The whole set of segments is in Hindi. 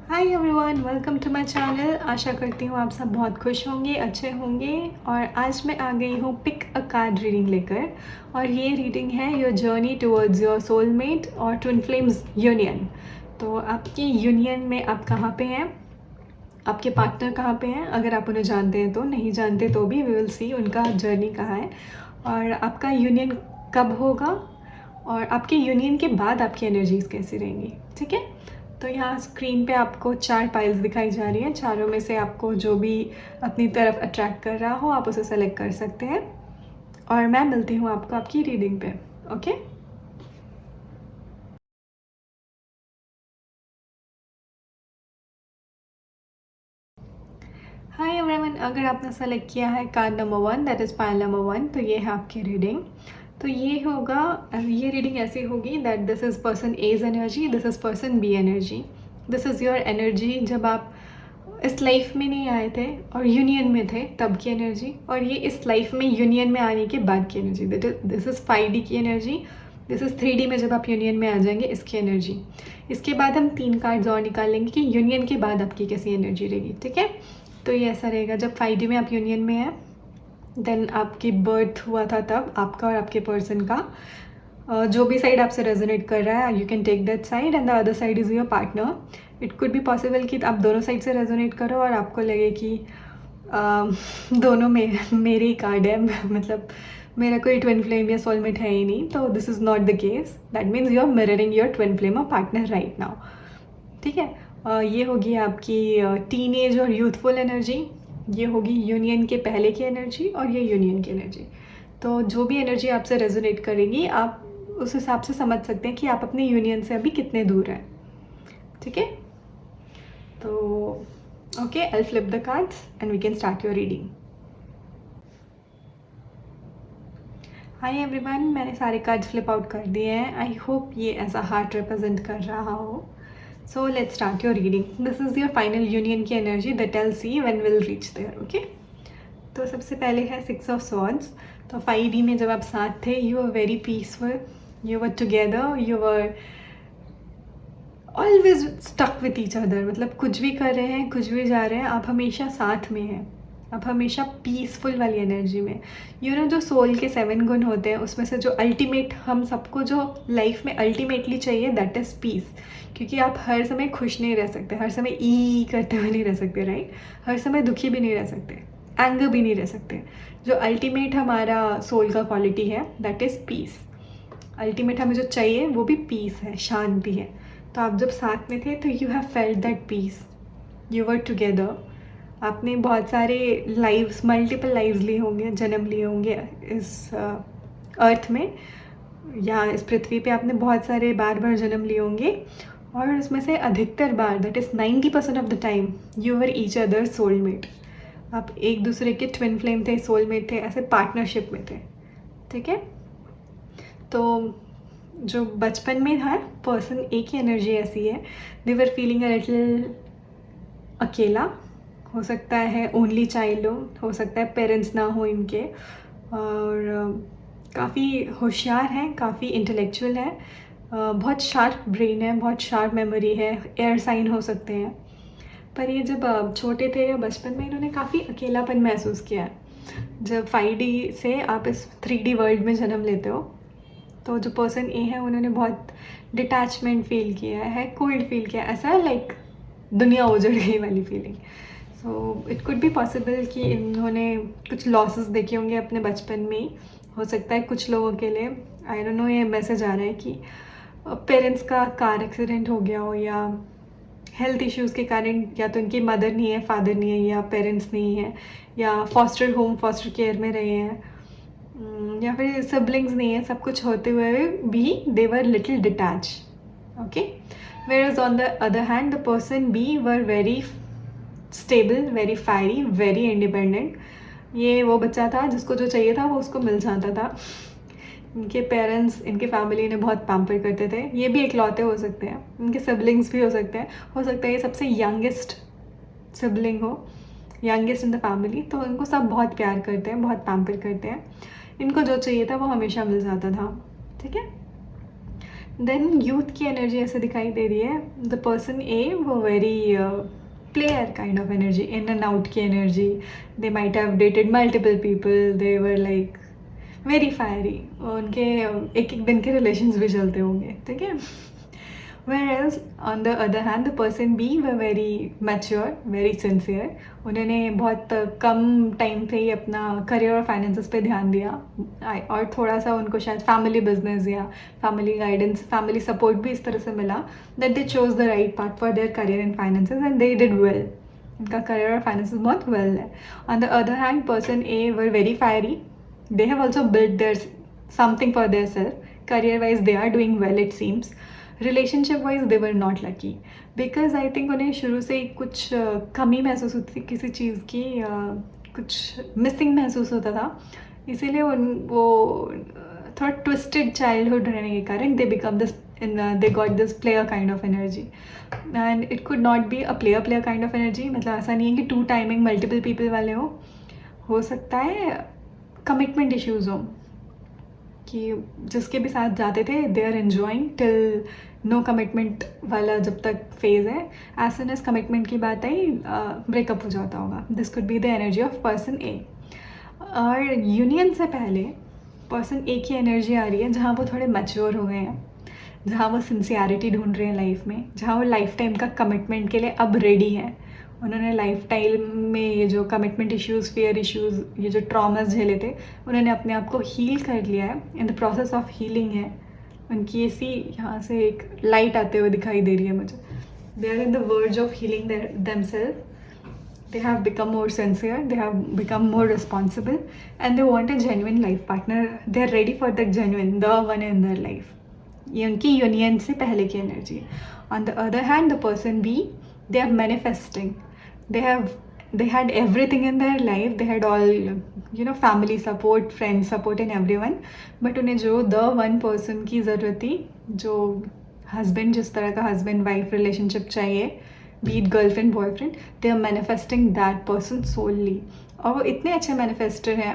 Hi everyone, welcome to my channel. आशा करती हूँ आप सब बहुत खुश होंगे, अच्छे होंगे। और आज मैं आ गई हूँ पिक अ कार्ड रीडिंग लेकर। और ये रीडिंग है your journey towards your soulmate और ट्विन फ्लेम्स यूनियन। तो आपकी यूनियन में आप कहाँ पे हैं, आपके पार्टनर कहाँ पे हैं, अगर आप उन्हें जानते हैं तो, नहीं जानते तो भी वी विल सी उनका जर्नी कहाँ है और आपका यूनियन कब होगा और आपके यूनियन के बाद आपकी एनर्जीज कैसी रहेंगी। ठीक है, तो यहाँ स्क्रीन पे आपको 4 पाइल्स दिखाई जा रही हैं। चारों में से आपको जो भी अपनी तरफ अट्रैक्ट कर रहा हो आप उसे सेलेक्ट कर सकते हैं और मैं मिलती हूँ आपको आपकी रीडिंग पे। ओके, हाय एवरीवन, अगर आपने सेलेक्ट किया है card number 1, that is pile number 1, तो ये है आपकी रीडिंग। तो ये होगा, ये रीडिंग ऐसी होगी that this is person A's energy, this is person B energy, this is your energy जब आप इस लाइफ में नहीं आए थे और यूनियन में थे तब की एनर्जी, और ये इस लाइफ में यूनियन में आने के बाद की एनर्जी। दिस इज़ 5D की एनर्जी, दिस इज़ 3D में जब आप यूनियन में आ जाएंगे इसकी एनर्जी। इसके बाद हम 3 कार्ड्स और निकालेंगे कि यूनियन के बाद आपकी कैसी एनर्जी रहेगी। ठीक है, तो ये ऐसा रहेगा जब 5D में आप यूनियन में हैं, देन आपकी बर्थ हुआ था तब आपका और आपके पर्सन का जो भी साइड आपसे रेजोनेट कर रहा है, you can take that side and the other side is your partner. It could be possible कि आप दोनों साइड से रेजोनेट करो और आपको लगे कि दोनों में मेरे ही कार्ड है मतलब मेरा कोई ट्विन फ्लेम या सोलमेट है ही नहीं। तो this is not the case, that means you are mirroring your twin flame और पार्टनर राइट नाउ। ठीक है, ये होगी आपकी टीनेज और यूथफुल एनर्जी, ये होगी यूनियन के पहले की एनर्जी और ये यूनियन की एनर्जी। तो जो भी एनर्जी आपसे रेजोनेट करेगी आप उस हिसाब से समझ सकते हैं कि आप अपने यूनियन से अभी कितने दूर हैं। ठीक है, तो okay, I flip the cards and we can start your reading. Hi everyone, मैंने सारे कार्ड्स फ्लिप आउट कर दिए हैं। आई होप ये ऐसा हार्ट रिप्रेजेंट कर रहा हो। So let's start your reading. This is your final union की energy that I will see when will reach there. Okay, तो सबसे पहले है 6 ऑफ स्वॉर्ड्स। तो 5D में जब आप साथ थे, you were very peaceful, you were together, you were always stuck with each other. मतलब कुछ भी कर रहे हैं, कुछ भी जा रहे हैं, आप हमेशा साथ में हैं, आप हमेशा पीसफुल वाली एनर्जी में। यू नो, जो सोल के 7 गुण होते हैं उसमें से जो अल्टीमेट हम सबको जो लाइफ में अल्टीमेटली चाहिए दैट इज़ पीस। क्योंकि आप हर समय खुश नहीं रह सकते, हर समय ई करते हुए नहीं रह सकते, राइट। हर समय दुखी भी नहीं रह सकते, एंगर भी नहीं रह सकते। जो अल्टीमेट हमारा सोल का क्वालिटी है दैट इज़ पीस। अल्टीमेट हमें जो चाहिए वो भी पीस है, शांति है। तो आप जब साथ में थे तो you have felt that peace, you were together. आपने बहुत सारे लाइव्स, मल्टीपल लाइव्स लिए होंगे, जन्म लिए होंगे इस अर्थ में या इस पृथ्वी पे। आपने बहुत सारे बार बार जन्म लिए होंगे और उसमें से अधिकतर बार, that is 90% of the time, you were each other soulmate. आप एक दूसरे के ट्विन फ्लेम थे, सोलमेट थे, ऐसे पार्टनरशिप में थे। ठीक है, तो जो बचपन में था पर्सन ए की एनर्जी ऐसी है, दे वर फीलिंग अ लिटिल अकेला, हो सकता है ओनली चाइल्ड हो सकता है पेरेंट्स ना हो इनके, और काफ़ी होशियार हैं, काफ़ी इंटेलेक्चुअल है, बहुत शार्प ब्रेन है, बहुत शार्प मेमोरी है, एयर साइन हो सकते हैं। पर ये जब छोटे थे या बचपन में इन्होंने काफ़ी अकेलापन महसूस किया है। जब 5D से आप इस 3D वर्ल्ड में जन्म लेते हो तो जो पर्सन ए है उन्होंने बहुत डिटैचमेंट फील किया है, कोल्ड फील किया, ऐसा लाइक दुनिया उजड़ गई वाली feeling. So it could be possible कि इन्होंने कुछ लॉसेस देखे होंगे अपने बचपन में ही। हो सकता है कुछ लोगों के लिए, आई डोंट नो, ये मैसेज आ रहा है कि पेरेंट्स का कार एक्सीडेंट हो गया हो या हेल्थ इश्यूज़ के कारण, या तो इनकी मदर नहीं है, फादर नहीं है, या पेरेंट्स नहीं है, या फॉस्टर होम, फॉस्टर केयर में रहे हैं, या फिर सिबलिंग्स नहीं है। सब कुछ होते हुए भी they were little detach. Okay, where is on the other hand the person B were very stable, very fiery, very independent. ये वो बच्चा था जिसको जो चाहिए था वो उसको मिल जाता था। इनके पेरेंट्स, इनके फैमिली ने बहुत पैम्पर करते थे। ये भी इकलौते हो सकते हैं, इनके सिबलिंग्स भी हो सकते हैं, हो सकता है ये सबसे यंगेस्ट सिबलिंग हो, यंगेस्ट इन द फैमिली। तो इनको सब बहुत प्यार करते हैं, बहुत पैम्पर करते हैं। इनको जो चाहिए था वो हमेशा मिल जाता था। ठीक है, देन यूथ की एनर्जी ऐसे दिखाई दे रही है, द पर्सन ए वो very player kind of energy, in and out की energy, they might have dated multiple people, they were like very fiery, उनके एक एक दिन के रिलेशंस भी चलते होंगे, ठीक है। Whereas on the other hand, the person B were very mature, very sincere. उन्होंने बहुत कम टाइम पे ही अपना करियर और फाइनेंसेस पे ध्यान दिया, और थोड़ा सा उनको शायद फैमिली बिजनेस या फैमिली गाइडेंस, फैमिली सपोर्ट भी इस तरह से मिला that they chose the right path for their career and finances and they did well. उनका करियर और फाइनेंसेस बहुत वेल है। On the other hand, person A were very fiery, they have also built their something for their self, career wise they are doing well it seems, relationship wise they were not lucky because I think उन्हें शुरू से ही कुछ कमी महसूस होती थी किसी चीज़ की, कुछ मिसिंग महसूस होता था, इसीलिए वो थोड़ा ट्विस्टेड चाइल्डहुड रहने के कारण they become this they got this player kind of energy and it could not be a player kind of energy. मतलब ऐसा नहीं है कि टू टाइमिंग मल्टीपल पीपल वाले हो सकता है कमिटमेंट इश्यूज़ हो कि जिसके भी साथ जाते थे they are enjoying till no commitment वाला जब तक फेज़ है, एज सुन एज कमिटमेंट की बात आई ब्रेकअप हो जाता होगा। This could be the energy of person A. और यूनियन से पहले पर्सन ए की एनर्जी आ रही है जहाँ वो थोड़े मैच्योर हो गए हैं, जहाँ वो सिंसियरिटी ढूंढ रहे हैं लाइफ में, जहाँ वो लाइफ टाइम का कमिटमेंट के लिए अब रेडी हैं। उन्होंने लाइफ टाइम में ये जो कमिटमेंट इश्यूज़, फियर इश्यूज़, ये जो ट्रॉमास झेले थे, उन्होंने अपने आप को हील कर लिया है, in the process of healing है। उनकी ऐसी यहाँ से एक लाइट आते हुए दिखाई दे रही है मुझे। They are in the verge of healing themselves, they have become more sincere, they have become more responsible, and they want a genuine life partner. They are ready for that genuine, the one in their life. ये उनकी यूनियन से पहले की energy. On the other hand, the person B, they are manifesting, they had everything in their life, they had all family support, friend support and everyone, but उन्हें जो the one person की ज़रूरत थी, जो हस्बैंड, जिस तरह का हस्बैंड वाइफ रिलेशनशिप चाहिए, be it girlfriend boyfriend, they are manifesting that person solely, और वो इतने अच्छे मैनिफेस्टर हैं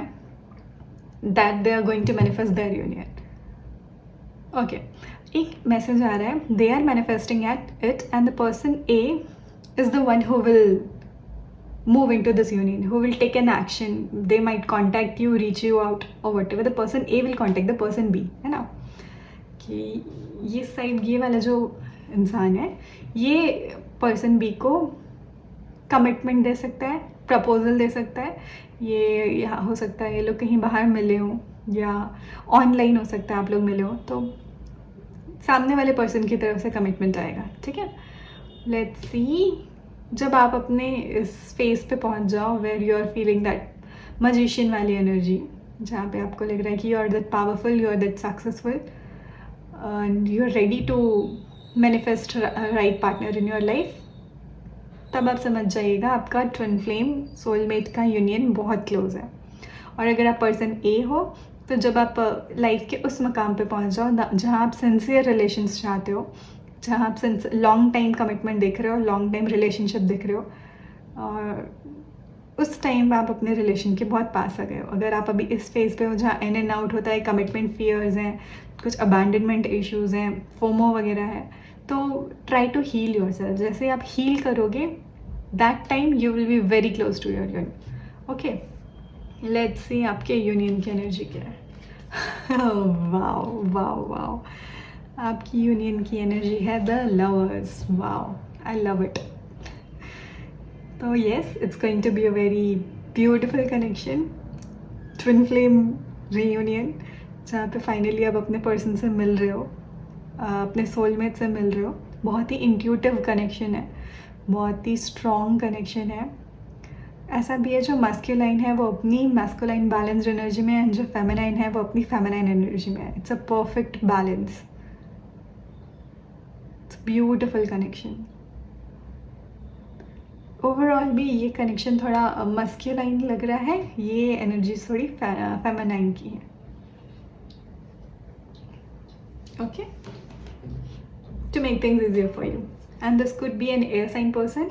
that they are going to manifest their union. Okay, एक मैसेज आ रहा है, they are manifesting at it and the person A is the one who will move into this union, who will take an action. They might contact you, reach you out or whatever. The person A will contact the person B, है ना, कि ये साइड, ये वाला जो इंसान है, ये पर्सन बी को कमिटमेंट दे सकता है, प्रपोजल दे सकता है। ये यहाँ हो सकता है ये लोग कहीं बाहर मिले हों या ऑनलाइन हो सकता है आप लोग मिले हो, तो सामने वाले पर्सन की तरफ से कमिटमेंट आएगा, ठीक है। लेट्स सी, जब आप अपने इस फेज पे पहुंच जाओ where you are feeling that magician वाली एनर्जी, जहाँ पे आपको लग रहा है कि you are that powerful, you are that successful and you are ready to manifest right partner in your life, तब आप समझ जाइएगा आपका ट्विन फ्लेम सोलमेट का यूनियन बहुत क्लोज है। और अगर आप पर्सन ए हो, तो जब आप लाइफ के उस मकाम पे पहुंच जाओ जहाँ आप सिंसियर रिलेशंस चाहते हो, जहाँ आप लॉन्ग टाइम कमिटमेंट देख रहे हो, लॉन्ग टाइम रिलेशनशिप देख रहे हो, और उस टाइम आप अपने रिलेशन के बहुत पास आ गए हो। अगर आप अभी इस फेज़ पे हो जहाँ इन एंड आउट होता है, कमिटमेंट फियर्स हैं, कुछ अबैंडनमेंट इश्यूज़ हैं, फोमो वगैरह है, तो try to heal yourself. जैसे आप हील करोगे, that time you will be very close to your union. Okay, let's see आपके यूनियन की एनर्जी क्या है। वाओ वाओ वाओ, आपकी यूनियन की एनर्जी है the lovers. Wow, I love it. तो yes, it's going to be a very beautiful connection, twin flame reunion, जहाँ पे फाइनली आप अपने पर्सन से मिल रहे हो, अपने सोलमेट से मिल रहे हो। बहुत ही इंट्यूटिव कनेक्शन है, बहुत ही स्ट्रॉन्ग कनेक्शन है। ऐसा भी है जो मैस्कुलाइन है वो अपनी मैस्कुलाइन बैलेंस्ड एनर्जी में है, जो फेमिनाइन है वो अपनी फेमिनाइन एनर्जी में है। It's a perfect balance, it's beautiful connection. Overall भी ये कनेक्शन थोड़ा मस्क्यूलाइन लग रहा है, ये एनर्जी थोड़ी फेमिनाइन की है। Okay, to make things easier for you, and this could be an air sign person,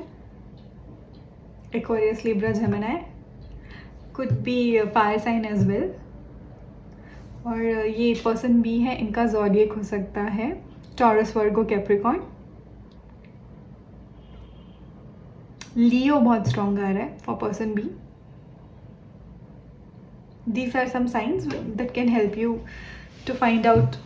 Aquarius, Libra, Gemini, could be a fire sign as well। और ये पर्सन भी है, इनका ज़ोडिएक हो सकता है टॉरस, वर्गो, कैप्रिकॉर्न। लियो बहुत स्ट्रॉन्ग आ रहा है for person B. These are some signs that can help you to find out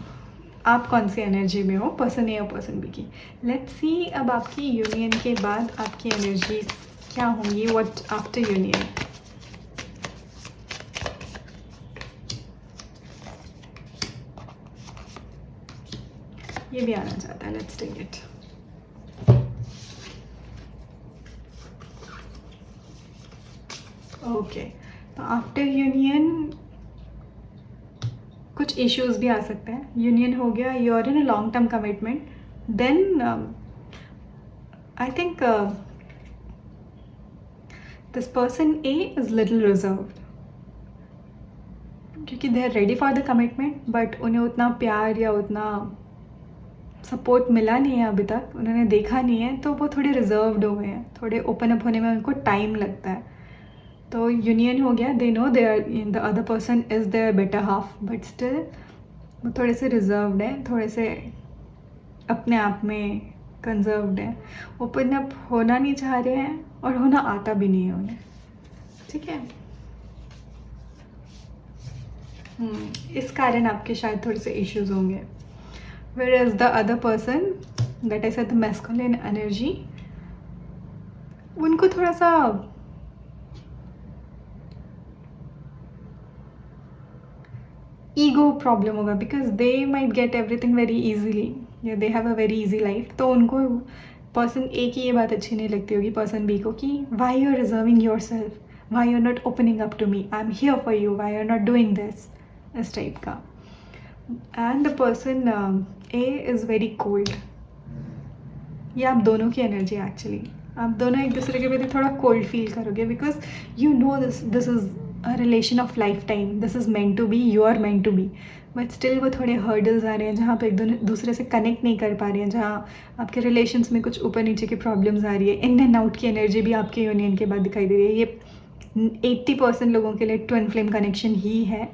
आप कौन सी एनर्जी में हो, पर्सन ए और पर्सन बी की। लेट्स सी अब आपकी यूनियन के बाद आपकी एनर्जी क्या होंगी, व्हाट आफ्टर यूनियन। ये भी आना चाहता है, लेट्स टेक इट। ओके, तो आफ्टर यूनियन कुछ इश्यूज भी आ सकते हैं। यूनियन हो गया, you are in a long term commitment, then I think this person A is little reserved, क्योंकि they are ready for the commitment but उन्हें उतना प्यार या उतना सपोर्ट मिला नहीं है अभी तक, उन्होंने देखा नहीं है, तो वो थोड़े रिजर्व्ड हो गए हैं, थोड़े ओपन अप होने में उनको टाइम लगता है। तो यूनियन हो गया, they know they are the other person is their better half, but still वो थोड़े से रिजर्व्ड हैं, थोड़े से अपने आप में कंजर्व्ड हैं, ओपन अप होना नहीं चाह रहे हैं और होना आता भी नहीं है उन्हें। ठीक है, इस कारण आपके शायद थोड़े से इश्यूज होंगे। whereas the other person that I said the masculine energy, उनको थोड़ा सा ईगो प्रॉब्लम होगा, because they might get everything very easily या they have a very easy life. तो उनको पर्सन ए की ये बात अच्छी नहीं लगती होगी पर्सन बी को कि why you are reserving yourself, why you are not opening up to me, I am here for you, why you are not doing this, इस टाइप का। And the person A is very cold. ये आप दोनों की एनर्जी है एक्चुअली, आप दोनों एक दूसरे के प्रति थोड़ा कोल्ड फील करोगे, because you know this is a relation of lifetime, this is meant to be, you are meant to be, but still वो थोड़े हर्डल्स आ रहे हैं जहाँ पे एक दूसरे से कनेक्ट नहीं कर पा रहे हैं, जहाँ आपके रिलेशंस में कुछ ऊपर नीचे की प्रॉब्लम्स आ रही है। इन एंड आउट की एनर्जी भी आपके यूनियन के बाद दिखाई दे रही है। ये 80% लोगों के लिए ट्विन फ्लेम कनेक्शन ही है,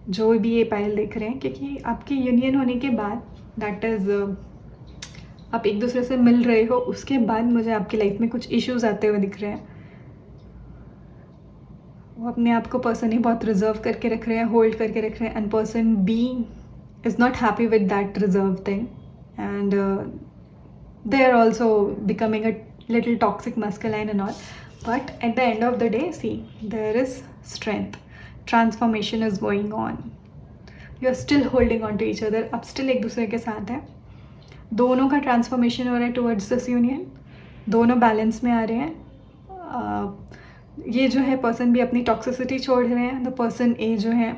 जो भी ये पायल देख रहे हैं, क्योंकि आपके यूनियन होने के बाद दैट इज़ आप एक दूसरे से मिल रहे हो, उसके बाद मुझे आपकी लाइफ में कुछ इश्यूज आते हुए दिख रहे हैं। वो अपने आप को पर्सन ही बहुत रिजर्व करके रख रहे हैं, होल्ड करके रख रहे हैं, and person B is not happy with that reserve thing, and they are also becoming a little toxic masculine and all, but at the end of the day see there is strength, transformation is going on, you are still holding on to each other, अब स्टिल एक दूसरे के साथ है, दोनों का ट्रांसफॉर्मेशन हो रहा है टुवर्ड्स दिस यूनियन, दोनों बैलेंस में आ रहे हैं। ये जो है पर्सन भी अपनी टॉक्सिसिटी छोड़ रहे हैं, द पर्सन ए जो है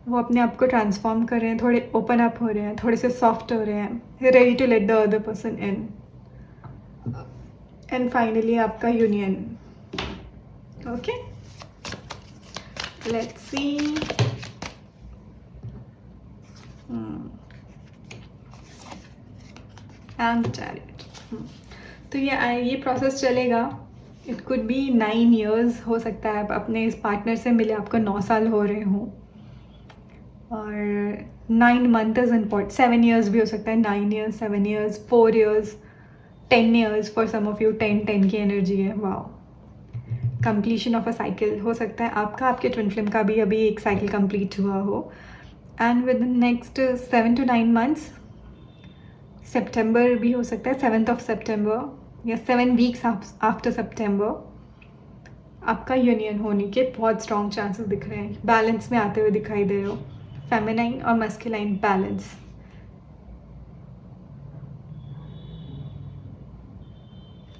वो अपने आप को ट्रांसफॉर्म कर रहे हैं, थोड़े ओपन अप हो रहे हैं, थोड़े से सॉफ्ट हो रहे हैं, ready to let the other person in, and finally आपका union. Okay, let's see. And chariot. तो ये प्रोसेस चलेगा, इट कुड बी 9 years हो सकता है। आप अपने इस पार्टनर से मिले आपको 9 साल हो रहे हों, और 9 month इज़ इम्पॉर्टेंट, 7 years भी हो सकता है, 9 years, 7 years, 4 years, 10 years for some of you, 10 की एनर्जी है। Wow, completion of a cycle हो सकता है आपका, आपके ट्विन फ्लेम का भी अभी एक साइकिल कंप्लीट हुआ हो, and with the next 7 to 9 months, सितंबर भी हो सकता है, 7th of September या 7 weeks आफ्टर सितंबर, आपका यूनियन होने के बहुत स्ट्रॉन्ग चांसेस दिख रहे हैं, बैलेंस में आते हुए दिखाई दे रहे हो, फेमिनाइन और मस्कुलाइन बैलेंस।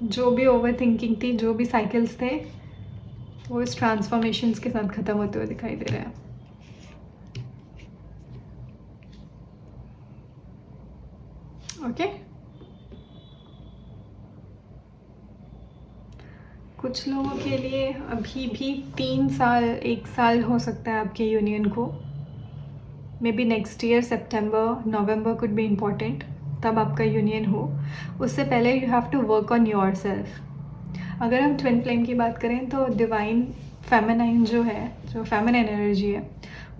जो भी ओवर थिंकिंग थी, जो भी साइकिल्स थे, वो इस ट्रांसफॉर्मेशंस के साथ ख़त्म होते हुए दिखाई दे रहे हैं। ओके, कुछ लोगों के लिए अभी भी 3 साल 1 साल हो सकता है आपके यूनियन को, maybe next year September November could be important, तब आपका यूनियन हो। उससे पहले you have to work on yourself. अगर हम ट्विन फ्लेम की बात करें तो डिवाइन फेमिनाइन जो फेमिनाइन एनर्जी है,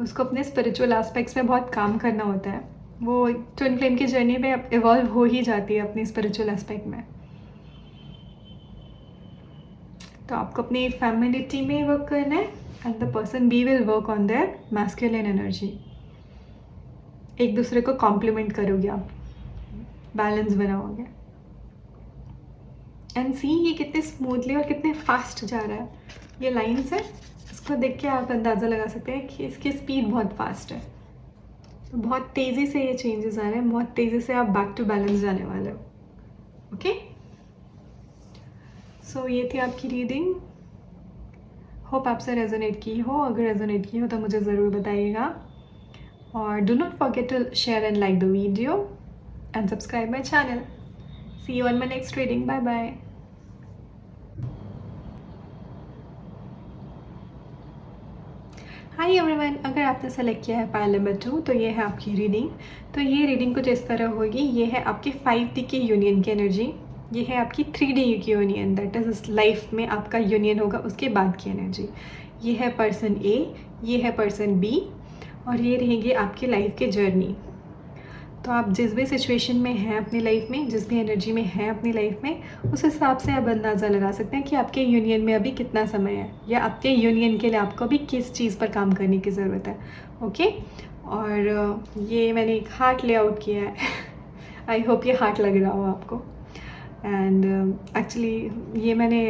उसको अपने स्पिरिचुअल एस्पेक्ट्स में बहुत काम करना होता है, वो ट्विन फ्लेम की जर्नी पे इवॉल्व हो ही जाती है अपनी स्पिरिचुअल एस्पेक्ट में। तो आपको अपनी फेमिनिटी में वर्क करना है and the person B will work on their masculine energy. एक दूसरे को कॉम्प्लीमेंट करोगे आप, बैलेंस बनाओगे। एंड सी ये कितने स्मूथली और कितने फास्ट जा रहा है। ये लाइन्स है, इसको देख के आप अंदाज़ा लगा सकते हैं कि इसकी स्पीड बहुत फास्ट है। तो बहुत तेज़ी से ये चेंजेस आ रहे हैं, बहुत तेज़ी से आप बैक टू बैलेंस जाने वाले हो। ओके, सो ये थी आपकी रीडिंग। होप आपसे रेजोनेट की हो। अगर रेजोनेट की हो तो मुझे ज़रूर बताइएगा। और do not forget to share and like the video and subscribe my channel. See you on my next reading. Bye bye. Hi everyone, अगर आपने सेलेक्ट किया है पायल नंबर 2 तो ये है आपकी रीडिंग। तो ये रीडिंग कुछ इस तरह होगी। ये है आपके 5D की यूनियन की एनर्जी, ये है आपकी 3D की यूनियन, दैट इज़ इस लाइफ में आपका यूनियन होगा उसके बाद की एनर्जी। ये है पर्सन ए, ये है पर्सन बी, और ये रहेंगे आपकी लाइफ की जर्नी। तो आप जिस भी सिचुएशन में हैं अपनी लाइफ में, जिस भी एनर्जी में हैं अपनी लाइफ में, उस हिसाब से आप अंदाज़ा लगा सकते हैं कि आपके यूनियन में अभी कितना समय है, या आपके यूनियन के लिए आपको अभी किस चीज़ पर काम करने की ज़रूरत है। ओके, और ये मैंने एक हार्ट लेआउट किया है। आई होप ये हार्ट लग रहा हो आपको। एंड एक्चुअली ये मैंने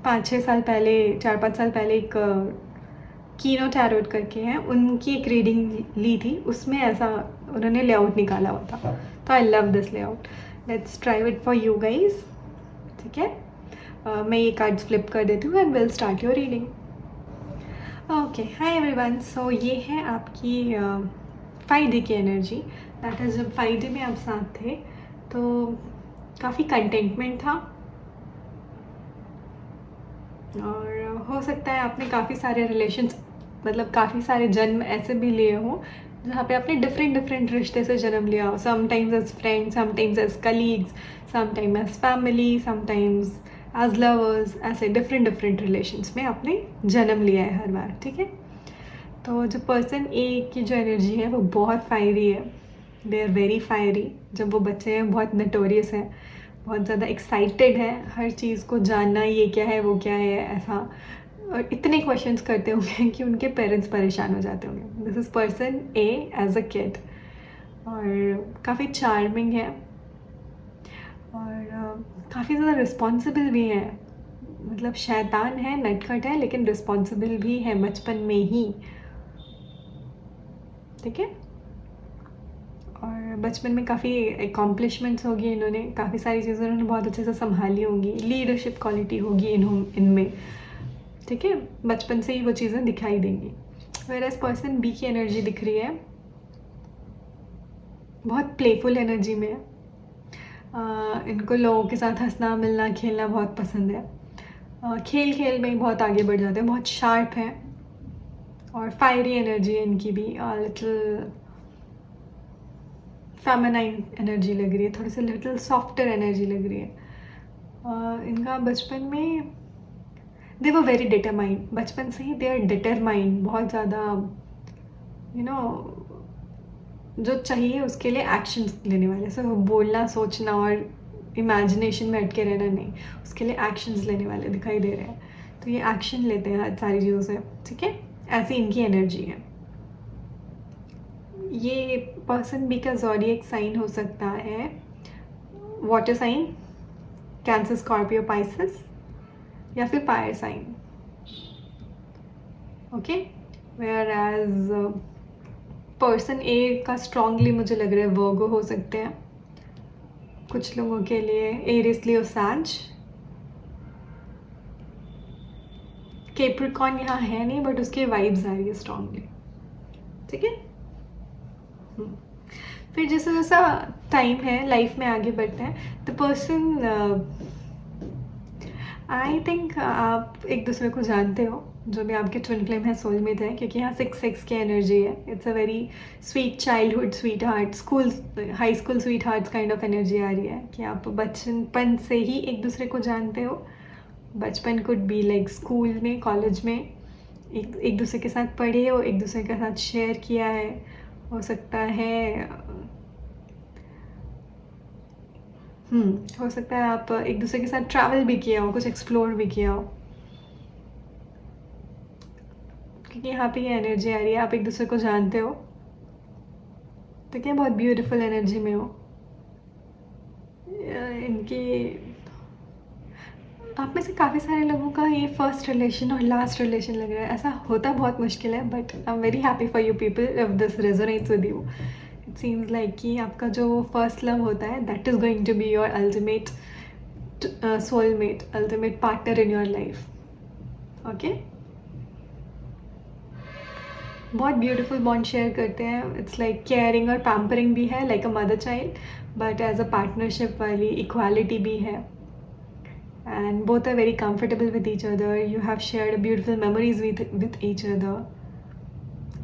5-6 साल पहले, 4-5 साल पहले एक कीनो टैरोट करके हैं, उनकी एक रीडिंग ली थी, उसमें ऐसा उन्होंने लेआउट निकाला हुआ था। तो I love this layout. Let's try it for you guys. ठीक है, मैं ये कार्ड्स फ्लिप कर देती हूँ and will start your reading. Okay, hi everyone. So ये है आपकी 5D की एनर्जी। दैट इज़ जब 5D में आप साथ थे तो काफ़ी कंटेंटमेंट था, और हो सकता है आपने काफ़ी सारे रिलेशंस, मतलब काफ़ी सारे जन्म ऐसे भी लिए हों जहाँ पे आपने डिफरेंट रिश्ते से जन्म लिया हो। Sometimes as friends, sometimes as colleagues, sometimes as family, sometimes as lovers, ऐसे डिफरेंट रिलेशंस में आपने जन्म लिया है हर बार। ठीक है, तो जो पर्सन ए की जो एनर्जी है वो बहुत फायरी है। They are very fiery. जब वो बच्चे हैं बहुत नटोरियस हैं, बहुत ज़्यादा एक्साइटेड है हर चीज़ को जानना, ये क्या है वो क्या है ऐसा, और इतने क्वेश्चंस करते होंगे कि उनके पेरेंट्स परेशान हो जाते होंगे। This is person A as a kid, और काफ़ी चार्मिंग है, और काफ़ी ज़्यादा रिस्पॉन्सिबल भी है। मतलब शैतान है, नटखट है, लेकिन रिस्पॉन्सिबल भी है बचपन में ही। ठीक है, और बचपन में काफ़ी एकम्प्लिशमेंट्स होगी इन्होंने, काफ़ी सारी चीज़ें उन्होंने बहुत अच्छे से संभाली होंगी, लीडरशिप क्वालिटी होगी इनमें। ठीक है, बचपन से ही वो चीज़ें दिखाई देंगी। वेयरएज़ पर्सन बी की एनर्जी दिख रही है, बहुत प्लेफुल एनर्जी में है। इनको लोगों के साथ हंसना मिलना खेलना बहुत पसंद है। खेल में बहुत आगे बढ़ जाते हैं, बहुत शार्प हैं, और फायरी एनर्जी है इनकी भी। लिटिल फेमिनाइन एनर्जी लग रही है, थोड़ी सी लिटिल सॉफ्टर एनर्जी लग रही है। इनका बचपन में दे वर वेरी डिटरमाइंड, बचपन से ही दे आर डिटरमाइंड, बहुत ज़्यादा यू नो जो चाहिए उसके लिए एक्शंस लेने वाले। सिर्फ बोलना सोचना और इमेजिनेशन में अटके रहना नहीं, उसके लिए एक्शंस लेने वाले दिखाई दे रहे हैं। तो ये एक्शन लेते हैं सारी चीज़ों से। ठीक है, ऐसी इनकी एनर्जी है। ये पर्सन बी का ज़ोडिएक साइन हो सकता है water sign, Cancer, Scorpio, Pisces, या फिर fire sign. Okay, whereas person A का स्ट्रांगली मुझे लग रहा है वर्गो हो सकते हैं कुछ लोगों के लिए, एरिस, लियो, सैज। कैप्रिकॉर्न यहाँ है नहीं, बट उसके वाइब्स आ रही है स्ट्रांगली। ठीक है, फिर जैसा जैसा टाइम है लाइफ में आगे बढ़ते हैं, द पर्सन, आई थिंक आप एक दूसरे को जानते हो, जो भी आपके ट्विन फ्लेम है, सोलमेट है, क्योंकि यहाँ 6 की एनर्जी है। It's a very sweet childhood sweetheart, school high school sweethearts kind of energy आ रही है कि आप बचपन से ही एक दूसरे को जानते हो। बचपन कुड बी लाइक स्कूल में, कॉलेज में एक दूसरे के साथ पढ़े हो, एक दूसरे के साथ शेयर किया है, हो सकता है हो सकता है आप एक दूसरे के साथ ट्रैवल भी किया हो, कुछ एक्सप्लोर भी किया हो, क्योंकि यहाँ पे ये एनर्जी आ रही है, आप एक दूसरे को जानते हो, तो क्या बहुत ब्यूटीफुल एनर्जी में हो। इनकी आप में से काफ़ी सारे लोगों का ये फर्स्ट रिलेशन और लास्ट रिलेशन लग रहा है। ऐसा होता बहुत मुश्किल है, but I am very happy for you people if this resonates with you. It seems like कि आपका जो फर्स्ट लव होता है that is going to be your ultimate soulmate, ultimate partner in your life. Okay, बहुत ब्यूटीफुल बॉन्ड शेयर करते हैं। इट्स लाइक केयरिंग और पैम्परिंग भी है, like a mother child, but as a partnership वाली इक्वालिटी भी है। And both are very comfortable with each other. You have shared beautiful memories with each other.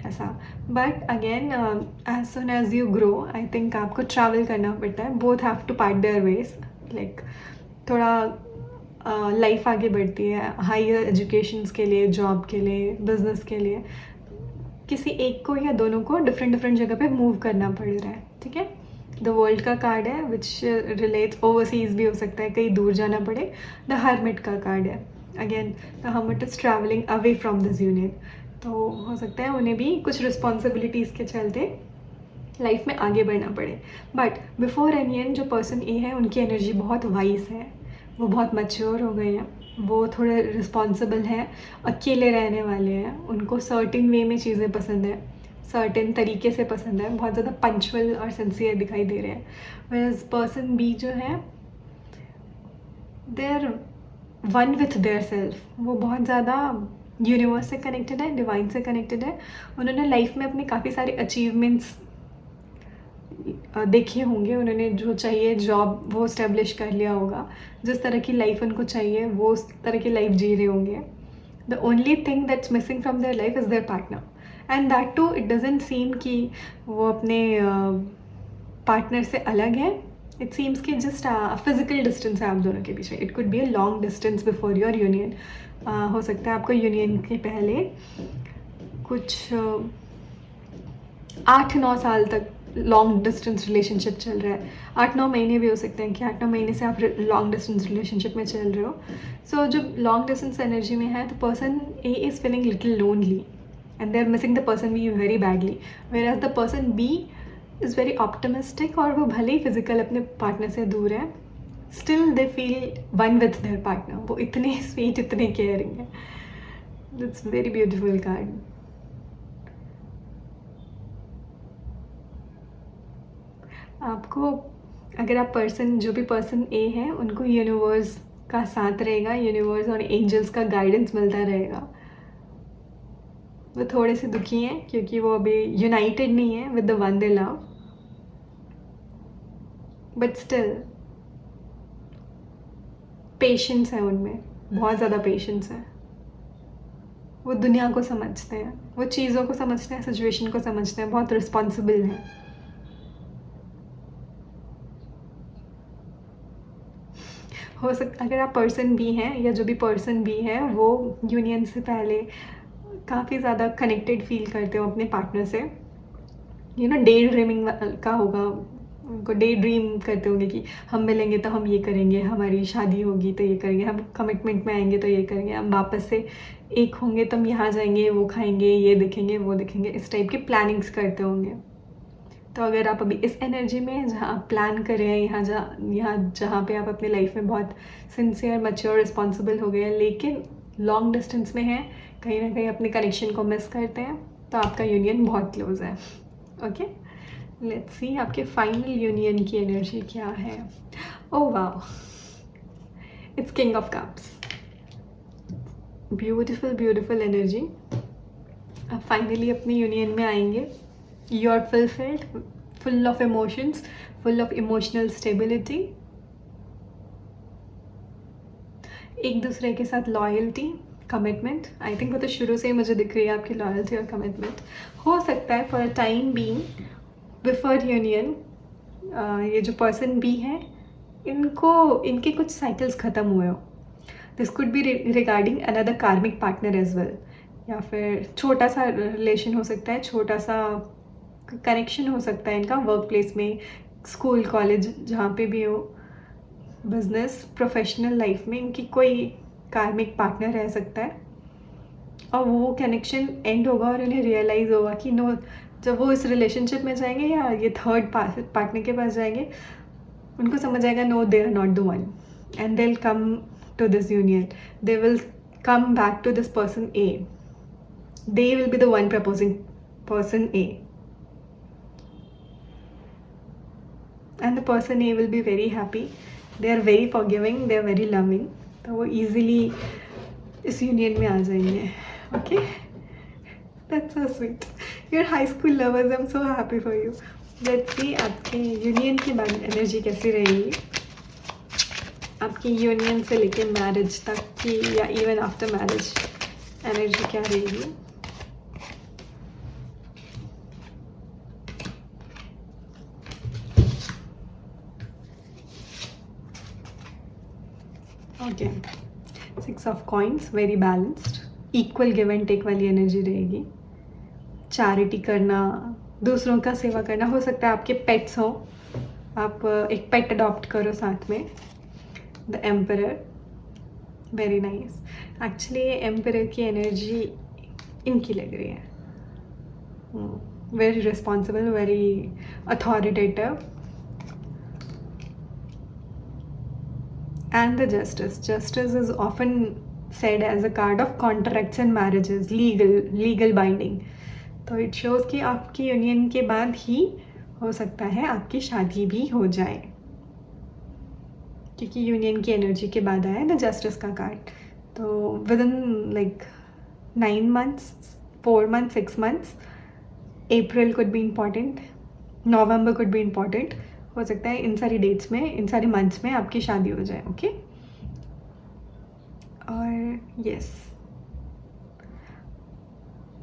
ऐसा, but again as soon as you grow I think आपको ट्रैवल करना पड़ता है। Both have to part their ways, like थोड़ा लाइफ आगे बढ़ती है, हायर एजुकेशंस के लिए, जॉब के लिए, बिजनेस के लिए, किसी एक को या दोनों को डिफरेंट डिफरेंट जगह पे मूव करना पड़ रहा है। ठीक है, द वर्ल्ड का कार्ड है विच रिलेट्स ओवरसीज भी हो सकता है, कहीं दूर जाना पड़े। द हर्मिट का कार्ड है, again the hermit is travelling away from this union. तो हो सकता है उन्हें भी कुछ रिस्पॉन्सिबिलिटीज़ के चलते लाइफ में आगे बढ़ना पड़े। बट बिफोर एनियन जो पर्सन ए है उनकी एनर्जी बहुत वाइज है, वो बहुत मैच्योर हो गए हैं, वो थोड़े रिस्पॉन्सिबल हैं, अकेले रहने वाले हैं, उनको सर्टेन वे में चीज़ें पसंद है, सर्टेन तरीके से पसंद है, बहुत ज़्यादा पंचुअल और सिंसियर दिखाई दे रहे हैं। वेयरएज पर्सन बी जो है they are one with their self, वो बहुत ज़्यादा यूनिवर्स से कनेक्टेड है, डिवाइन से कनेक्टेड है। उन्होंने लाइफ में अपने काफ़ी सारे अचीवमेंट्स देखे होंगे, उन्होंने जो चाहिए जॉब वो इस्टेब्लिश कर लिया होगा, जिस तरह की लाइफ उनको चाहिए वो उस तरह की लाइफ जी रहे होंगे। The only thing that's missing from their life is their partner, and that too it doesn't seem कि वो अपने पार्टनर से अलग है। इट सीम्स कि जस्ट फिजिकल डिस्टेंस है आप दोनों के पीछे। It could be a long distance before your union. हो सकता है आपको यूनियन के पहले कुछ 8-9 साल तक लॉन्ग डिस्टेंस रिलेशनशिप चल रहा है। 8-9 महीने भी हो सकते हैं कि 8-9 महीने से आप लॉन्ग डिस्टेंस रिलेशनशिप में चल रहे हो। सो जो लॉन्ग डिस्टेंस एनर्जी में है, तो person A is feeling little lonely and they are missing the person B very badly, whereas the person B is very optimistic, और वो भले ही फिजिकल अपने पार्टनर से दूर है, still they feel one with there partner. वो इतने स्वीट, इतने केयरिंग है। It's very beautiful card. आपको अगर आप पर्सन जो भी पर्सन ए है उनको यूनिवर्स का साथ रहेगा, यूनिवर्स और एंजल्स का गाइडेंस मिलता रहेगा। वो थोड़े से दुखी हैं क्योंकि वो अभी यूनाइटेड नहीं है with the one they love, but still patience है उनमें, बहुत ज़्यादा पेशेंस है। वो दुनिया को समझते हैं, वो चीज़ों को समझते हैं, सिचुएशन को समझते हैं, बहुत रिस्पॉन्सिबल हैं। हो सकता अगर आप पर्सन बी हैं या जो भी पर्सन बी है वो यूनियन से पहले काफ़ी ज़्यादा कनेक्टेड फील करते हो अपने पार्टनर से, यू नो डे ड्रीमिंग का होगा, उनको डे ड्रीम करते होंगे कि हम मिलेंगे तो हम ये करेंगे, हमारी शादी होगी तो ये करेंगे, हम कमिटमेंट में आएंगे तो ये करेंगे, हम वापस से एक होंगे तो हम यहाँ जाएंगे, वो खाएंगे, ये देखेंगे, वो देखेंगे, इस टाइप की प्लानिंग्स करते होंगे। तो अगर आप अभी इस एनर्जी में हैं जहाँ आप प्लान कर रहे हैं, यहाँ जहाँ पे आप अपनी लाइफ में बहुत सिंसियर, मैच्योर, रिस्पॉन्सिबल हो गए हैं, लेकिन लॉन्ग डिस्टेंस में हैं, कहीं ना कहीं अपने कनेक्शन को मिस करते हैं, तो आपका यूनियन बहुत क्लोज है। ओके, लेट्स सी आपके फाइनल यूनियन की एनर्जी क्या है। Oh wow, it's king of cups. Beautiful beautiful energy. आप फाइनली अपने यूनियन में आएंगे। You are fulfilled, full of emotions, full of emotional stability. एक दूसरे के साथ लॉयल्टी, कमिटमेंट, आई थिंक वो तो शुरू से ही मुझे दिख रही है आपकी लॉयल्टी और कमिटमेंट। हो सकता है for time being before union ये जो पर्सन बी है इनके कुछ साइकिल्स ख़त्म हुए हो। This could B regarding another कार्मिक पार्टनर एज वेल, या फिर छोटा सा रिलेशन हो सकता है, छोटा सा कनेक्शन हो सकता है इनका वर्क प्लेस में, स्कूल, कॉलेज, जहाँ पे भी हो, बिजनेस, प्रोफेशनल लाइफ में इनकी कोई कार्मिक पार्टनर रह सकता है, और वो कनेक्शन एंड होगा और उन्हें रियलाइज़ होगा कि नो, जब वो इस रिलेशनशिप में जाएंगे या ये थर्ड पार्टनर के पास जाएंगे, उनको समझ आएगा no, they are not the one, and they will come to this union, they will come back to this person A. They will be the one proposing person A, and the person A will be very happy. They are very forgiving, they are very loving, तो वो easily इस यूनियन में आ जाएंगे. Okay, that's so sweet. You're high school lovers, I'm so happy for you. Let's see आपके यूनियन के बाद एनर्जी कैसी रहेगी, आपकी यूनियन से लेके मैरिज तक की या इवन आफ्टर मैरिज एनर्जी क्या रहेगी. Okay, 6 of coins, very balanced, equal give and take वाली एनर्जी रहेगी. चैरिटी करना, दूसरों का सेवा करना, हो सकता है आपके पेट्स हो, आप एक पेट अडॉप्ट करो साथ में. The emperor, very nice. Actually ये एम्परर की एनर्जी इनकी लग रही है. Very responsible, very authoritative. And the justice. Justice is often said as a card of contracts and marriages, legal binding. तो इट शोज़ कि आपकी यूनियन के बाद ही हो सकता है आपकी शादी भी हो जाए, क्योंकि यूनियन की एनर्जी के बाद आया द जस्टिस का कार्ड. तो with in like 9 months, 4 months, 6 months, April could be important, November could be important. हो सकता है इन सारी डेट्स में, इन सारे मंथ्स में आपकी शादी हो जाए. ओके, और yes,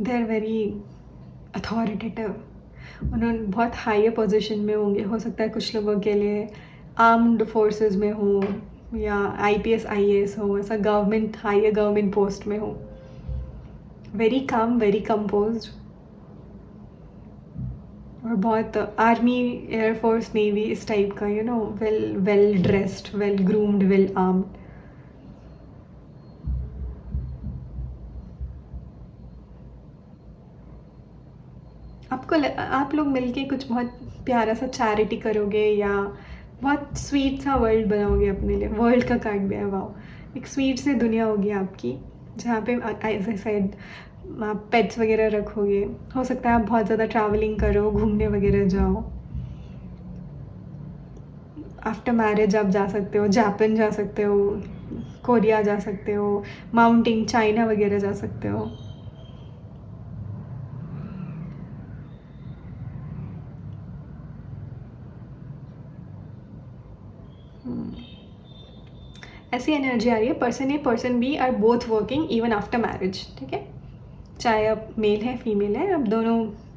they are very authoritative. उन्होंने बहुत हाई पोजीशन में होंगे. हो सकता है कुछ लोगों के लिए आर्म्ड फोर्सेस में हो, या IPS IAS हो, ऐसा गवर्नमेंट, हायर गवर्नमेंट पोस्ट में हो. वेरी काम, वेरी कंपोज्ड, और बहुत आर्मी, एयरफोर्स, नेवी इस टाइप का, you know, well dressed, well groomed, well armed. आप लोग मिलके कुछ बहुत प्यारा सा चैरिटी करोगे, या बहुत स्वीट सा वर्ल्ड बनाओगे अपने लिए. वर्ल्ड का कार्ड भी है, वाओ. एक स्वीट सी दुनिया होगी आपकी, जहाँ पे एज आई सेड आप पेट्स वगैरह रखोगे. हो सकता है आप बहुत ज़्यादा ट्रैवलिंग करो, घूमने वगैरह जाओ. आफ्टर मैरिज आप जा सकते हो, जापान जा सकते हो, कोरिया जा सकते हो, माउंटेन चाइना वगैरह जा सकते हो. ऐसी एनर्जी आ रही है person A person B are both working even after marriage. ठीक है, चाहे आप मेल है फीमेल है, आप दोनों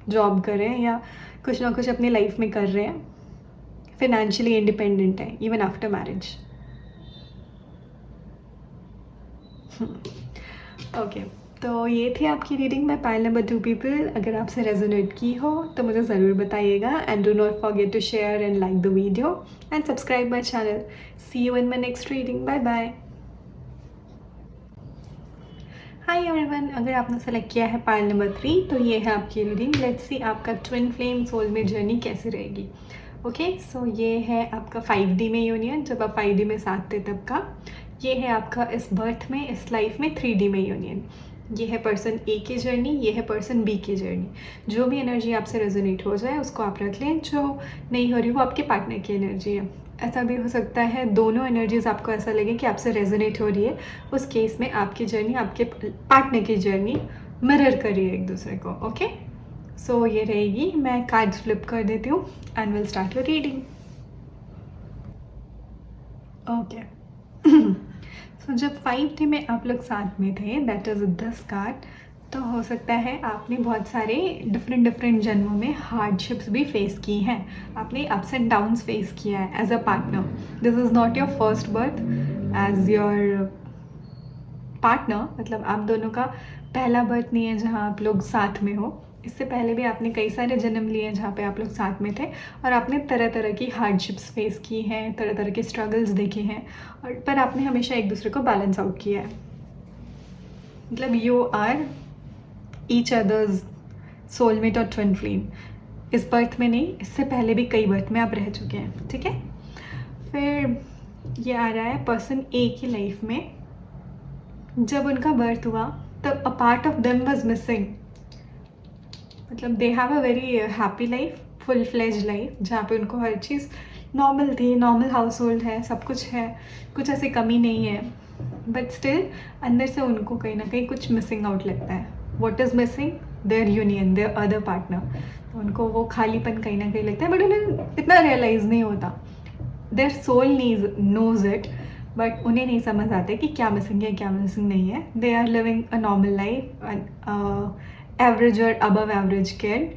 जॉब कर रहे हैं या कुछ ना कुछ अपनी लाइफ में कर रहे हैं, फिनेंशियली इंडिपेंडेंट है इवन आफ्टर मैरिज. ओके, तो ये थी आपकी रीडिंग में पाइल नंबर 2 पीपल. अगर आपसे रेजोनेट की हो तो मुझे ज़रूर बताइएगा, and do not forget to share and like the video and subscribe my channel. See you in my next reading. Bye bye. Hi everyone, अगर आपने सेलेक्ट किया है पाइल नंबर 3 तो ये है आपकी रीडिंग. लेट्स सी आपका ट्विन फ्लेम सोल में जर्नी कैसी रहेगी. ओके, सो ये है आपका 5D में यूनियन, जब आप 5D में साथ थे तब का. ये है आपका इस बर्थ में, इस लाइफ में 3D में यूनियन. ये है पर्सन ए की जर्नी, ये है पर्सन बी की जर्नी. जो भी एनर्जी आपसे रेजोनेट हो जाए उसको आप रख लें. जो नहीं हो रही वो आपके पार्टनर की एनर्जी है. ऐसा भी हो सकता है दोनों एनर्जीज़ आपको ऐसा लगे कि आपसे रेजोनेट हो रही है. उस केस में आपकी जर्नी, आपके पार्टनर की जर्नी मिरर करिए एक दूसरे को. ओके, सो ये रहेगी. मैं कार्ड्स फ्लिप कर देती हूँ and will start your reading. Okay, so जब 5D में आप लोग साथ में थे, दैट इज़ दिस कार्ड, तो हो सकता है आपने बहुत सारे डिफरेंट जन्मों में हार्डशिप्स भी फेस की हैं. आपने अप्स एंड डाउन्स फेस किया है as a partner. This is not your first birth as your partner. मतलब आप दोनों का पहला बर्थ नहीं है जहाँ आप लोग साथ में हो. इससे पहले भी आपने कई सारे जन्म लिए हैं जहाँ पे आप लोग साथ में थे और आपने तरह तरह की हार्डशिप्स फेस की हैं, तरह तरह के स्ट्रगल्स देखे हैं, और पर आपने हमेशा एक दूसरे को बैलेंस आउट किया है। मतलब you are each other's soulmate और ट्विन फ्लेम। इस बर्थ में नहीं, इससे पहले भी कई बर्थ में आप रह चुके हैं, ठीक है। फिर ये आ रहा है पर्सन ए की लाइफ में, जब उनका बर्थ हुआ तब a part of them was missing. मतलब they have a very happy life, full fledge life, जहाँ पे उनको हर चीज़ नॉर्मल थी, नॉर्मल हाउस होल्ड है, सब कुछ है, कुछ ऐसी कमी नहीं है, बट स्टिल अंदर से उनको कहीं ना कहीं कुछ मिसिंग आउट लगता है। What is missing? Their union, their other partner. तो उनको वो खालीपन कहीं ना कहीं लगता है, बट उन्हें इतना रियलाइज़ नहीं होता। Their soul knows it, but उन्हें नहीं समझ आते कि क्या मिसिंग है, क्या मिसिंग नहीं है। They are living a normal life, average और अबव एवरेज किड,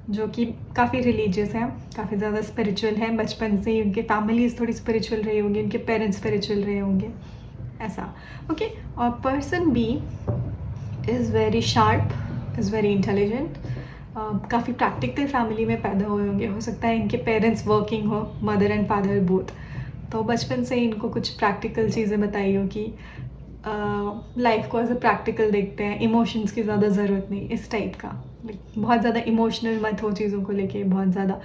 जो कि काफ़ी रिलीजियस हैं, काफ़ी ज़्यादा स्पिरिचुअल हैं। बचपन से ही उनके फैमिलीज थोड़ी स्पिरिचुअल रही होंगी, उनके पेरेंट्स स्पिरिचुअल रहे होंगे, ऐसा। ओके, और person B is very sharp, is very intelligent, काफ़ी प्रैक्टिकल फैमिली में पैदा हुए होंगे। हो सकता है इनके पेरेंट्स वर्किंग हो, मदर एंड फादर बोथ, तो बचपन से ही इनको कुछ प्रैक्टिकल चीज़ें बताई हो कि लाइफ को एज अ प्रैक्टिकल देखते हैं, इमोशंस की ज़्यादा ज़रूरत नहीं, इस टाइप का। बहुत ज़्यादा इमोशनल मत हो चीज़ों को लेके, बहुत ज़्यादा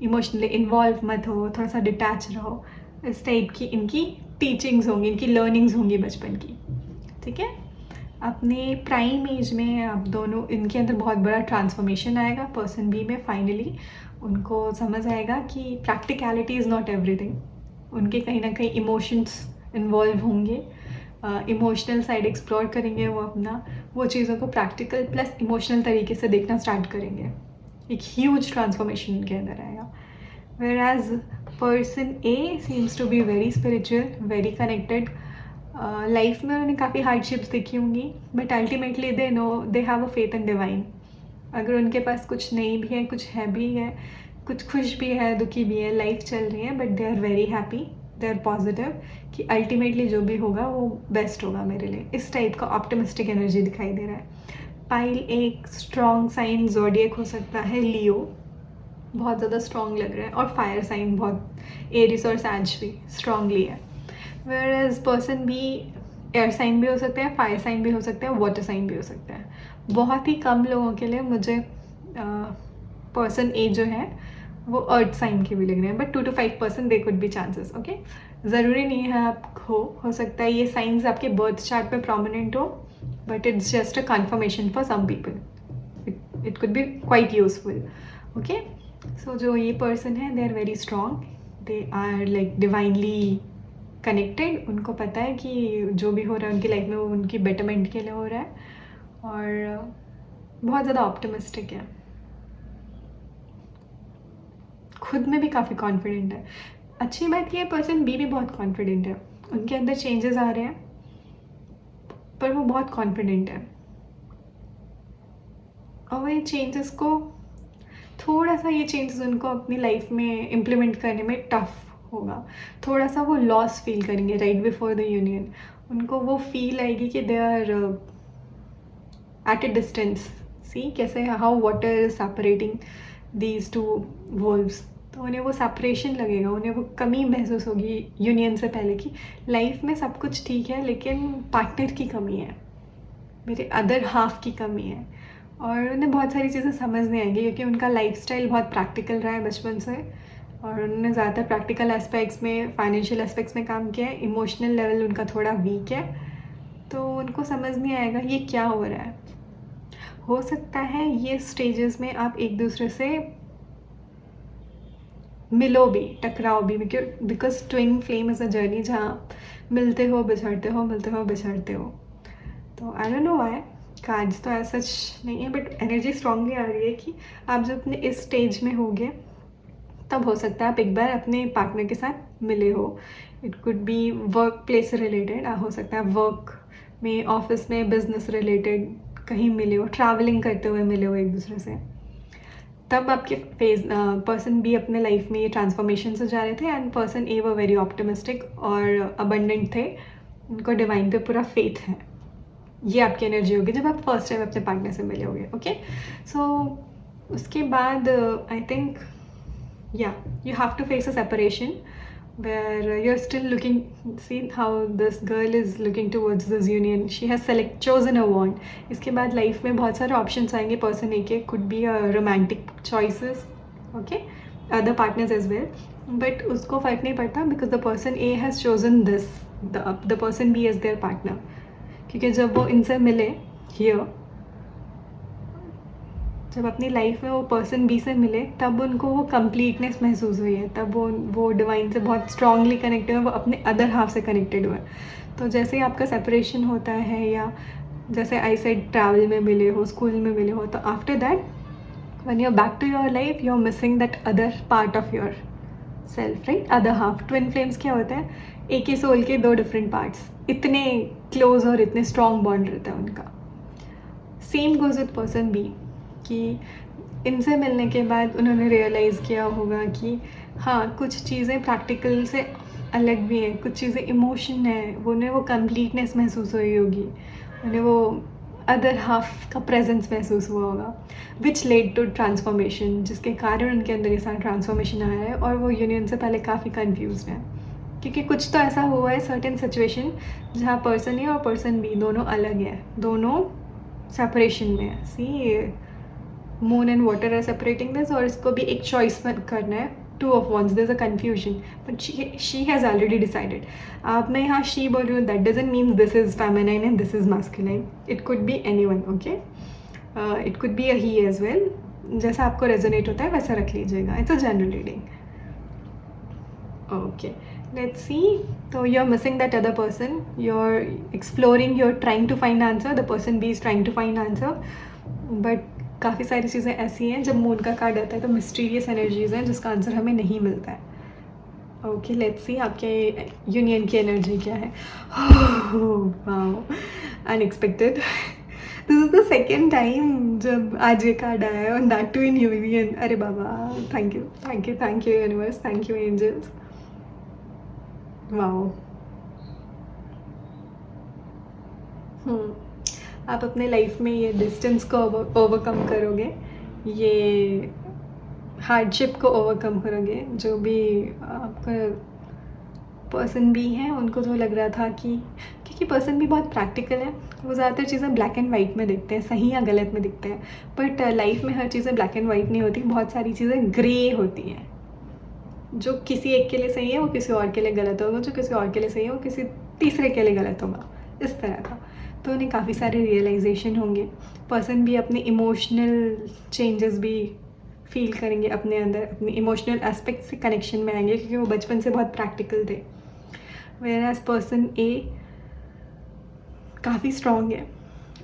इमोशनली इन्वॉल्व मत हो, थोड़ा सा डिटैच रहो, इस टाइप की इनकी टीचिंग्स होंगी, इनकी लर्निंग्स होंगी बचपन की, ठीक है। अपने प्राइम एज में आप दोनों, इनके अंदर बहुत बड़ा ट्रांसफॉर्मेशन आएगा पर्सन बी में। फाइनली उनको समझ आएगा कि प्रैक्टिकलिटी इज़ नॉट एवरीथिंग। उनके कहीं ना कहीं इमोशंस इन्वॉल्व होंगे, इमोशनल साइड एक्सप्लोर करेंगे वो अपना, वो चीज़ों को प्रैक्टिकल प्लस इमोशनल तरीके से देखना स्टार्ट करेंगे। एक ह्यूज ट्रांसफॉर्मेशन उनके अंदर आएगा। Whereas person A seems to be very spiritual, very connected. Life में उन्होंने काफ़ी हार्डशिप्स देखी होंगी, but ultimately they know, they have a faith in divine. अगर उनके पास कुछ नहीं भी है, कुछ है भी है, कुछ खुश भी है, दुखी भी है, लाइफ चल रही है, but they are very happy, they are positive कि अल्टीमेटली जो भी होगा वो बेस्ट होगा मेरे लिए। इस टाइप का ऑप्टिमिस्टिक एनर्जी दिखाई दे रहा है। पाइल एक स्ट्रॉन्ग साइन ज़ोडिएक हो सकता है लियो, बहुत ज़्यादा स्ट्रॉन्ग लग रहा है, और फायर साइन बहुत एरिस और सैज भी स्ट्रॉन्गली है। वेयर एज पर्सन भी एयर साइन भी हो सकता है, फायर साइन भी हो सकता है, वाटर साइन भी हो सकता है। बहुत ही कम लोगों के लिए मुझे पर्सन ए जो है वो अर्थ साइन के भी लग रहे हैं, but 2 to 5% they could be chances. Okay, ज़रूरी नहीं है आप हो सकता है ये साइंस आपके बर्थ चार्ट पे प्रोमिनेंट हो, but it's just a confirmation for some people, it could be quite useful. Okay, so जो ये पर्सन है they are very strong, they are like divinely connected. उनको पता है कि जो भी हो रहा है उनकी लाइफ में वो उनकी बेटरमेंट के लिए हो रहा है, और बहुत ज़्यादा ऑप्टिमिस्टिक है, खुद में भी काफ़ी कॉन्फिडेंट है। अच्छी बात ये पर्सन बी भी बहुत कॉन्फिडेंट है, उनके अंदर चेंजेस आ रहे हैं, पर वो बहुत कॉन्फिडेंट है, और वो ये चेंजेस को थोड़ा सा, ये चेंजेस उनको अपनी लाइफ में इम्प्लीमेंट करने में टफ होगा। थोड़ा सा वो लॉस फील करेंगे राइट बिफोर द यूनियन। उनको वो फील आएगी कि they are at a distance, see कैसे how water is separating these two worlds. तो उन्हें वो सेपरेशन लगेगा, उन्हें वो कमी महसूस होगी यूनियन से पहले की लाइफ में सब कुछ ठीक है लेकिन पार्टनर की कमी है, मेरे अदर हाफ की कमी है। और उन्हें बहुत सारी चीज़ें समझ नहीं आएंगी क्योंकि उनका लाइफस्टाइल बहुत प्रैक्टिकल रहा है बचपन से, और उन्होंने ज़्यादातर प्रैक्टिकल एस्पेक्ट्स में, फाइनेंशियल एस्पेक्ट्स में काम किया है। इमोशनल लेवल उनका थोड़ा वीक है, तो उनको समझ नहीं आएगा ये क्या हो रहा है। हो सकता है ये स्टेजेस में आप एक दूसरे से मिलो भी, टकराओ भी, because twin flame is a journey जहाँ मिलते हो बिछड़ते हो, मिलते हो बिछड़ते हो। तो I don't know why, cards तो ऐसा सच नहीं है, बट एनर्जी स्ट्रांगली आ रही है कि आप जब अपने इस स्टेज में होगे तब हो सकता है आप एक बार अपने पार्टनर के साथ मिले हो। It could B work place related, हो सकता है वर्क में, ऑफिस में, बिजनेस रिलेटेड कहीं मिले हो, ट्रैवलिंग करते हुए मिले हो एक दूसरे से। तब आपके फेज पर्सन बी अपने लाइफ में ये ट्रांसफॉर्मेशन से जा रहे थे, एंड पर्सन ए वो वेरी ऑप्टिमिस्टिक और अबंडेंट थे, उनको डिवाइन पे पूरा फेथ है। ये आपकी एनर्जी होगी जब आप फर्स्ट टाइम अपने पार्टनर से मिले होगे। ओके, सो उसके बाद I think yeah, you have to face a separation where you're still looking. See how this girl is looking towards this union. She has chosen a one. इसके बाद लाइफ में बहुत सारे ऑप्शंस आएंगे पर्सन ए के. Could be a romantic choices, okay, other partners as well, but उसको फ़र्क नहीं पड़ता because the person A has chosen this, the person B as their partner. क्योंकि जब वो इनसे मिले हियर, जब अपनी लाइफ में वो पर्सन बी से मिले, तब उनको वो कंप्लीटनेस महसूस हुई है. तब वो डिवाइन से बहुत स्ट्रांगली कनेक्टेड हुए, वो अपने अदर हाफ से कनेक्टेड हुए. तो जैसे ही आपका सेपरेशन होता है, या जैसे आई सेड ट्रैवल में मिले हो, स्कूल में मिले हो, तो after that when you are back to your life, you are missing that other part of yourself, right, other half. Twin flames क्या होता है? एक ही सोल के दो डिफरेंट पार्ट्स, इतने क्लोज और इतने स्ट्रॉन्ग बॉन्ड रहता है उनका. Same goes with person B, कि इनसे मिलने के बाद उन्होंने रियलाइज़ किया होगा कि हाँ, कुछ चीज़ें प्रैक्टिकल से अलग भी हैं, कुछ चीज़ें इमोशन है, उन्हें वो कंप्लीटनेस महसूस हुई होगी, उन्हें वो अदर हाफ का प्रेजेंस महसूस हुआ होगा, विच लेड टू ट्रांसफॉर्मेशन, जिसके कारण उनके अंदर ये सारा ट्रांसफॉर्मेशन आया है. और वो यूनियन से पहले काफ़ी कन्फ्यूज हैं, क्योंकि कुछ तो ऐसा हुआ है, सर्टेन सिचुएशन, जहाँ पर्सन ए और पर्सन बी दोनों अलग हैं, दोनों सेपरेशन में है. See, moon and water are separating this, और इसको भी एक चॉइस करना है, two of ones. There is a confusion, but she has already decided. आप मैं यहाँ शी बोल रही हूँ, that doesn't mean this is feminine and this is masculine. It could be any one, okay, it could be a he as well. जैसा आपको रेजोनेट होता है वैसा रख लीजिएगा. It's a general reading. Okay, let's see. So you're missing that other person, you're exploring, you're trying to find answer, the person B is trying to find answer, but काफ़ी सारी चीज़ें ऐसी हैं, जब मून का कार्ड आता है तो मिस्टीरियस एनर्जीज हैं जिसका आंसर हमें नहीं मिलता है. ओके, लेट्स सी आपके यूनियन की एनर्जी क्या है. Wow, unexpected. This is the second time जब आज ये कार्ड आया है, और दैट टू इन यूनियन. अरे बाबा, thank you, thank you, thank you universe, thank you angels. Wow. आप अपने लाइफ में ये डिस्टेंस को ओवरकम करोगे, ये हार्डशिप को ओवरकम करोगे. जो भी आपका पर्सन भी हैं, उनको तो लग रहा था कि, क्योंकि पर्सन भी बहुत प्रैक्टिकल है, वो ज़्यादातर चीज़ें ब्लैक एंड वाइट में देखते हैं, सही या गलत में दिखते हैं. बट लाइफ में हर चीज़ें ब्लैक एंड वाइट नहीं होती, बहुत सारी चीज़ें ग्रे होती हैं. जो किसी एक के लिए सही है वो किसी और के लिए गलत होगा, जो किसी और के लिए सही है वो किसी तीसरे के लिए गलत होगा, इस तरह का. तो उन्हें काफ़ी सारे रियलाइजेशन होंगे. पर्सन भी अपने इमोशनल चेंजेस भी फील करेंगे अपने अंदर, अपने इमोशनल एस्पेक्ट से कनेक्शन में आएंगे, क्योंकि वो बचपन से बहुत प्रैक्टिकल थे. वेयर एज पर्सन ए काफ़ी स्ट्रॉन्ग है,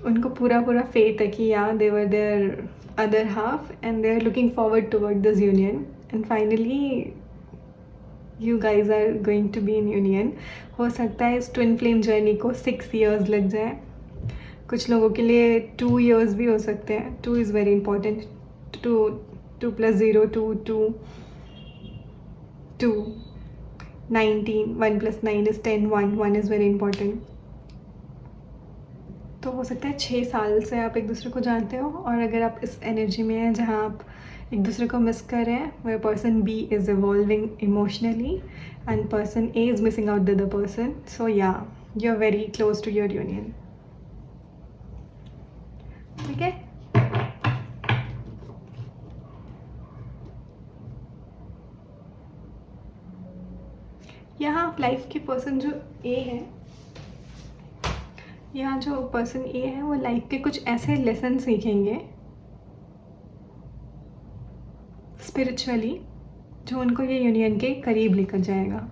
उनको पूरा फेथ है कि या they were their other half and they are looking forward toward this union, and finally you guys are going to be in union. हो सकता है इस ट्विन फ्लेम जर्नी को 6 years लग जाए, कुछ लोगों के लिए 2 years भी हो सकते हैं. 2 is very important. 2 + 0 2 2 2 19, 1 + 9 is 10, 1 is very important. तो हो सकता है 6 साल से आप एक दूसरे को जानते हो, और अगर आप इस एनर्जी में हैं जहाँ आप एक दूसरे को मिस कर रहे हैं, where person B is evolving emotionally and person A is missing out the other person. So yeah, you're very close to your union. ठीक है. यहाँ लाइफ के पर्सन जो A है, यहाँ जो पर्सन A है वो लाइफ के कुछ ऐसे लेसन सीखेंगे स्पिरिचुअली, जो उनको ये यूनियन के करीब लेकर जाएगा.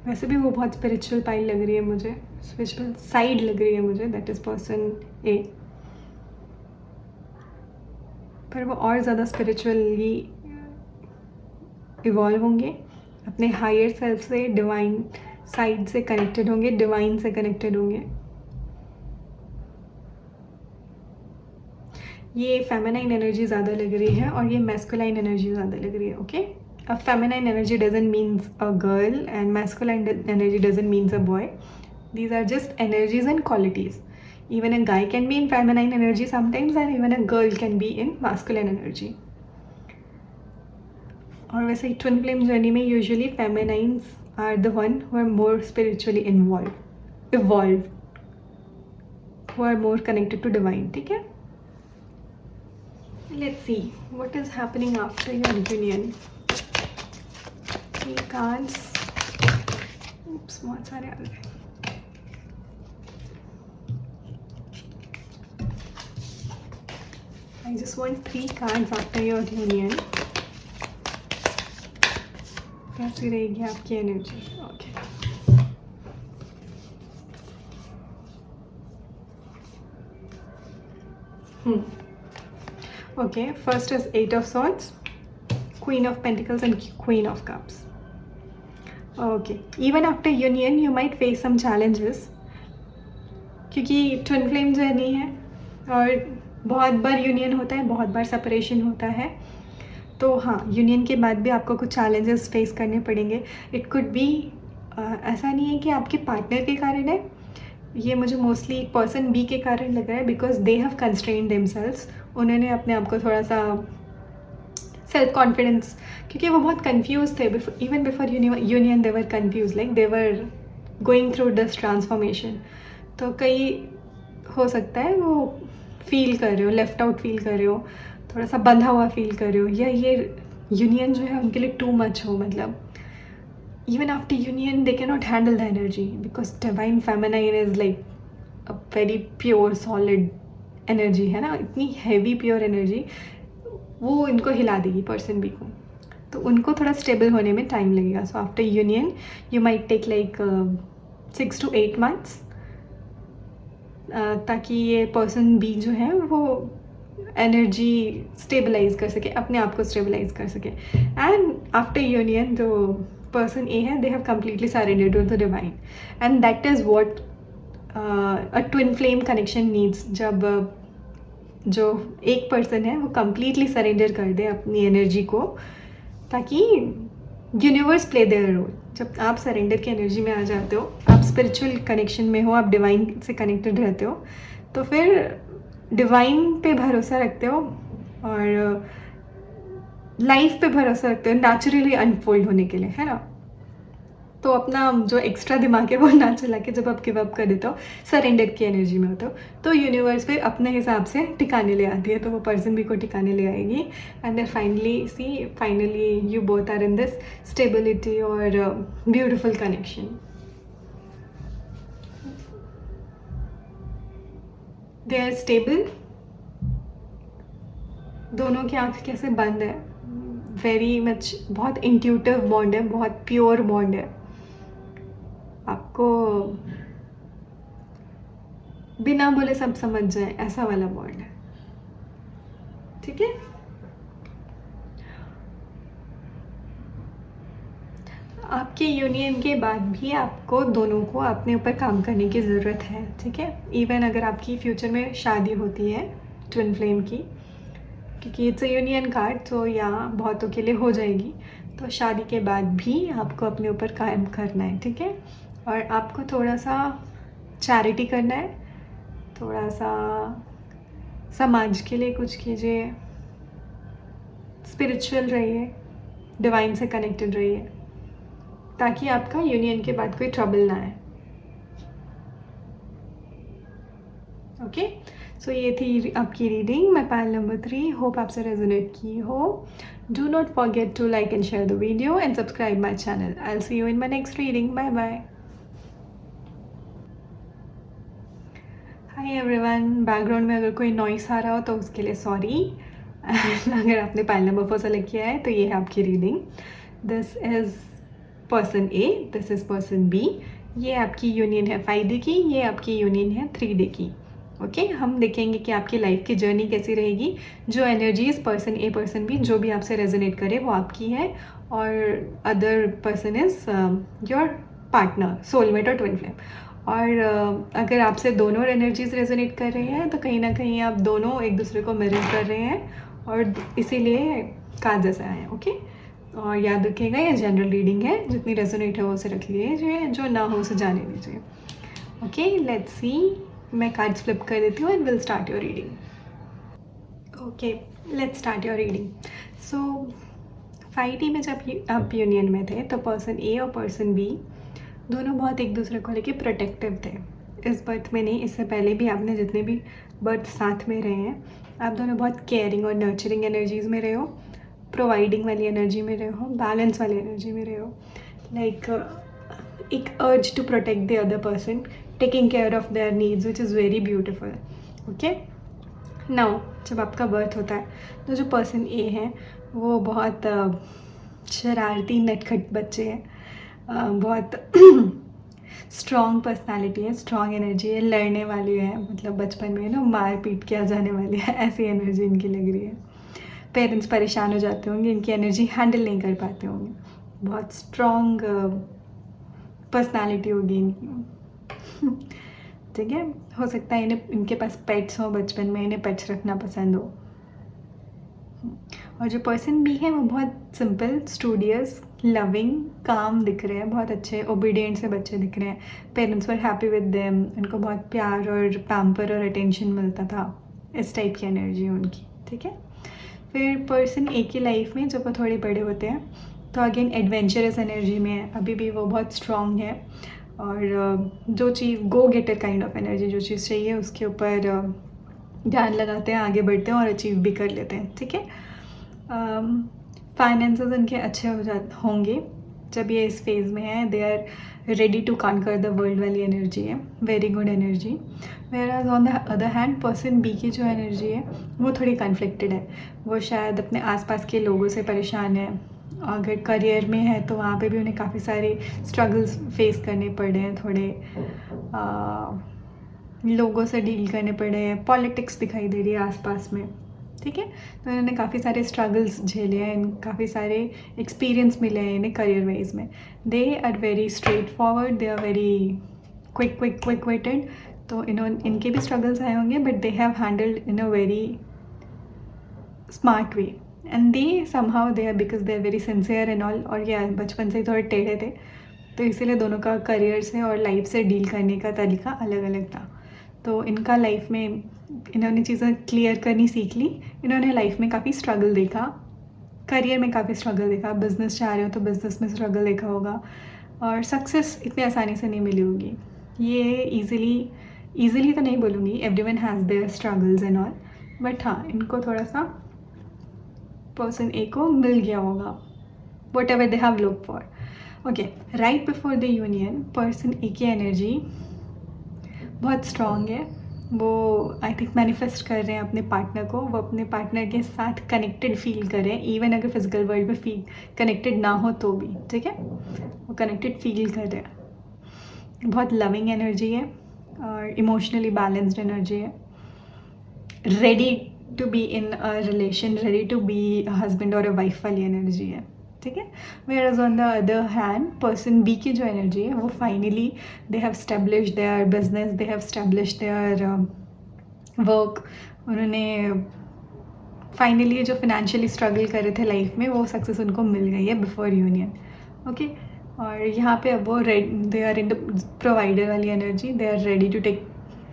वैसे भी वो बहुत स्पिरिचुअल पाइल लग रही है मुझे, स्पिरिचुअल साइड लग रही है मुझे, दैट इज़ पर्सन ए. पर वो और ज़्यादा स्पिरिचुअली इवॉल्व होंगे, अपने हायर सेल्फ से, डिवाइन साइड से कनेक्टेड होंगे, डिवाइन से कनेक्टेड होंगे. ये फेमिनाइन एनर्जी ज़्यादा लग रही है और ये मैस्कुलाइन एनर्जी ज़्यादा लग रही है. Okay, a feminine energy doesn't means a girl and masculine energy doesn't means a boy. These are just energies and qualities. Even a guy can be in feminine energy sometimes, and even a girl can be in masculine energy. और वैसे ही ट्विन फ्लेम जर्नी में usually feminines are the one who are more spiritually evolve, who are more connected to divine. ठीक है, let's see what is happening after your union. Cards, बहुत सारे आ गए. I just want 3 cards after your union. कैसी रहेगी आपकी energy? Okay, okay. First is 8 of Swords, Queen of Pentacles and Queen of Cups. Okay, even after union you might face some challenges, क्योंकि ट्विन फ्लेम जर्नी है और बहुत बार यूनियन होता है, बहुत बार सेपरेशन होता है. तो हाँ, यूनियन के बाद भी आपको कुछ चैलेंजेस फेस करने पड़ेंगे. इट कुड बी, ऐसा नहीं है कि आपके पार्टनर के कारण है, ये मुझे मोस्टली पर्सन बी के कारण लग रहा है, बिकॉज दे हैव कंस्ट्रेन्ड देमसेल्व्स. उन्होंने अपने आप को थोड़ा सा सेल्फ कॉन्फिडेंस, क्योंकि वो बहुत कंफ्यूज थे. Even before union they were confuse, like they were going through this transformation. तो कई हो सकता है वो फील कर रहे हो, लेफ्ट आउट फील कर रहे हो, थोड़ा सा बंधा हुआ फील कर रहे हो, या ये यूनियन जो है उनके लिए टू मच हो. मतलब even after union they can not handle the energy, because divine feminine is like a very pure solid energy है ना, इतनी हैवी प्योर एनर्जी, वो इनको हिला देगी पर्सन बी को. तो उनको थोड़ा स्टेबल होने में टाइम लगेगा. So after union you might take like 6 to 8 months, ताकि ये पर्सन बी जो है वो एनर्जी स्टेबलाइज कर सके, अपने आप को स्टेबलाइज कर सके. एंड आफ्टर यूनियन जो पर्सन ए है, they have completely surrendered to the divine, and that is what a twin flame connection needs. जब जो एक पर्सन है वो कम्प्लीटली सरेंडर कर दे अपनी एनर्जी को, ताकि यूनिवर्स प्ले देयर रोल. जब आप सरेंडर की एनर्जी में आ जाते हो, आप स्पिरिचुअल कनेक्शन में हो, आप डिवाइन से कनेक्टेड रहते हो, तो फिर डिवाइन पे भरोसा रखते हो और लाइफ पे भरोसा रखते हो नेचुरली अनफोल्ड होने के लिए, है ना. तो अपना जो एक्स्ट्रा दिमाग है वो ना चला के जब आप गिव अप कर देते हो, सरेंडर की एनर्जी में होते हो, तो यूनिवर्स फिर अपने हिसाब से टिकाने ले आती है. तो वो पर्सन भी को टिकाने ले आएगी. And then finally you both are in this stability और beautiful connection. They are stable, दोनों की आँख कैसे बंद है, वेरी मच, बहुत इंट्यूटिव बॉन्ड है, बहुत प्योर बॉन्ड है. आपको बिना बोले सब समझ जाए ऐसा वाला बॉन्ड है. ठीक है, आपके यूनियन के बाद भी आपको दोनों को अपने ऊपर काम करने की ज़रूरत है. ठीक है, इवन अगर आपकी फ्यूचर में शादी होती है ट्विन फ्लेम की, क्योंकि इट्स अ यूनियन कार्ड, तो यहाँ बहुतों के लिए हो जाएगी, तो शादी के बाद भी आपको अपने ऊपर काम करना है. ठीक है, और आपको थोड़ा सा चैरिटी करना है, थोड़ा सा समाज के लिए कुछ कीजिए, स्पिरिचुअल रहिए, डिवाइन से कनेक्टेड रहिए, ताकि आपका यूनियन के बाद कोई ट्रबल ना आए. ओके, सो ये थी आपकी रीडिंग. मैं पायल नंबर 3, होप आपसे रेजोनेट की हो. Do not forget to like and share the video and subscribe my channel. I will see you in my next reading. Bye bye. Hi everyone. Background में अगर कोई नॉइस आ रहा हो तो उसके लिए सॉरी. अगर आपने पायल नंबर 4 सेलेक्ट किया है तो ये है आपकी reading. This is person A, this is person B. ये आपकी यूनियन है 5 डे की, ये आपकी यूनियन है 3 डे की. ओके, हम देखेंगे कि आपकी लाइफ की जर्नी कैसी रहेगी. जो energies person A person B जो भी आपसे रेजोनेट करे वो आपकी है, और other person is your partner, soulmate और ट्विन फ्लेम. और अगर आपसे दोनों एनर्जीज रेजोनेट कर रही हैं तो कहीं ना कहीं आप दोनों एक दूसरे को मिरर कर रहे हैं, और इसीलिए कार्ड जैसा है. ओके, और याद रखिएगा ये जनरल रीडिंग है, जितनी रेजोनेट है वो उसे रख लीजिए, जो ना हो उसे जाने दीजिए. ओके, लेट्स सी मैं कार्ड्स फ्लिप कर देती हूँ and will start your reading. Okay, let's start your reading. So 5D में जब आप यूनियन में थे तो पर्सन ए और पर्सन बी दोनों बहुत एक दूसरे को लेके प्रोटेक्टिव थे. इस बर्थ में नहीं, इससे पहले भी आपने जितने भी बर्थ साथ में रहे हैं, आप दोनों बहुत केयरिंग और नर्चरिंग एनर्जीज में रहे हो, प्रोवाइडिंग वाली एनर्जी में रहे हो, बैलेंस वाली एनर्जी में रहे हो. लाइक एक urge to protect the other person, taking care of their needs, which is very beautiful. Okay, now जब आपका बर्थ होता है तो जो पर्सन ए है वो बहुत शरारती नटखट बच्चे हैं, बहुत स्ट्रॉन्ग पर्सनालिटी है, स्ट्रॉन्ग एनर्जी है, लड़ने वाली है, मतलब बचपन में ना मार पीट किया जाने वाली है, ऐसी एनर्जी इनकी लग रही है. पेरेंट्स परेशान हो जाते होंगे, इनकी एनर्जी हैंडल नहीं कर पाते होंगे, बहुत स्ट्रॉन्ग पर्सनालिटी होगी इनकी. ठीक है, हो सकता है इन्हें इनके पास पेट्स हो, बचपन में इन्हें पेट्स रखना पसंद हो. और जो पर्सन बी है वो बहुत सिंपल, स्टूडियस, लविंग, काम दिख रहे हैं, बहुत अच्छे ओबीडियंट से बच्चे दिख रहे हैं. Parents were happy with them, उनको बहुत प्यार और पैम्पर और अटेंशन मिलता था. इस टाइप की एनर्जी है उनकी. ठीक है, फिर पर्सन ए की लाइफ में जब वो थोड़े बड़े होते हैं तो अगेन एडवेंचरस एनर्जी में है, अभी भी वो बहुत स्ट्रॉन्ग है. और जो चीज़ गो गेटर काइंड ऑफ एनर्जी, जो चीज़ चाहिए उसके ऊपर ध्यान लगाते हैं, आगे बढ़ते हैं और अचीव भी कर लेते हैं. ठीक है, फाइनेंसेस इनके अच्छे होंगे जब ये इस फेज़ में है. They are ready to conquer the world वाली एनर्जी है, very good energy. Where on the other hand person B की जो एनर्जी है वो थोड़ी कन्फ्लिक्टेड है. वो शायद अपने आसपास के लोगों से परेशान है. अगर करियर में है तो वहाँ पे भी उन्हें काफ़ी सारे स्ट्रगल्स फेस करने पड़े हैं, थोड़े लोगों से डील करने पड़े हैं, पॉलिटिक्स दिखाई दे रही है आसपास में. ठीक है, तो इन्होंने काफ़ी सारे स्ट्रगल्स झेले हैं, काफ़ी सारे एक्सपीरियंस मिले हैं इन्हें करियर वाइज में. They are very straightforward, they are very quick witted. तो इनके भी स्ट्रगल्स आए होंगे, but they have handled in a very smart way. And they somehow they are, because they are very sincere and all. और ये बचपन से ही थोड़े टेढ़े थे, तो इसीलिए दोनों का करियर से और लाइफ से डील करने का तरीका अलग अलग था. तो इनका लाइफ में इन्होंने चीज़ें क्लियर करनी सीख ली. इन्होंने लाइफ में काफ़ी स्ट्रगल देखा, करियर में काफ़ी स्ट्रगल देखा, बिज़नेस चाह रहे हो तो बिज़नेस में स्ट्रगल देखा होगा, और सक्सेस इतनी आसानी से नहीं मिली होगी. ये ईज़िली तो नहीं बोलूँगी, everyone has their struggles and all, but हाँ, इनको थोड़ा सा पर्सन ए को मिल गया होगा whatever they have look for. Okay, right before the union person A की एनर्जी बहुत स्ट्रॉन्ग है. वो आई थिंक मैनिफेस्ट कर रहे हैं अपने पार्टनर को, वो अपने पार्टनर के साथ कनेक्टेड फील कर रहे हैं, इवन अगर फिजिकल वर्ल्ड में फील कनेक्टेड ना हो तो भी. ठीक है, वो कनेक्टेड फील कर रहे हैं. बहुत लविंग एनर्जी है और इमोशनली बैलेंस्ड एनर्जी है. Ready to be in a relation, ready to be a husband और अ वाइफ वाली एनर्जी है. ठीक है, whereas on the other hand person B की जो एनर्जी है वो finally they have establish their business, they have establish their work. उन्होंने फाइनली जो फिनेंशियली स्ट्रगल कर रहे थे लाइफ में, वो सक्सेस उनको मिल गई है बिफोर यूनियन. ओके, और यहाँ पे अब वो they are in the provider वाली energy. They are ready to take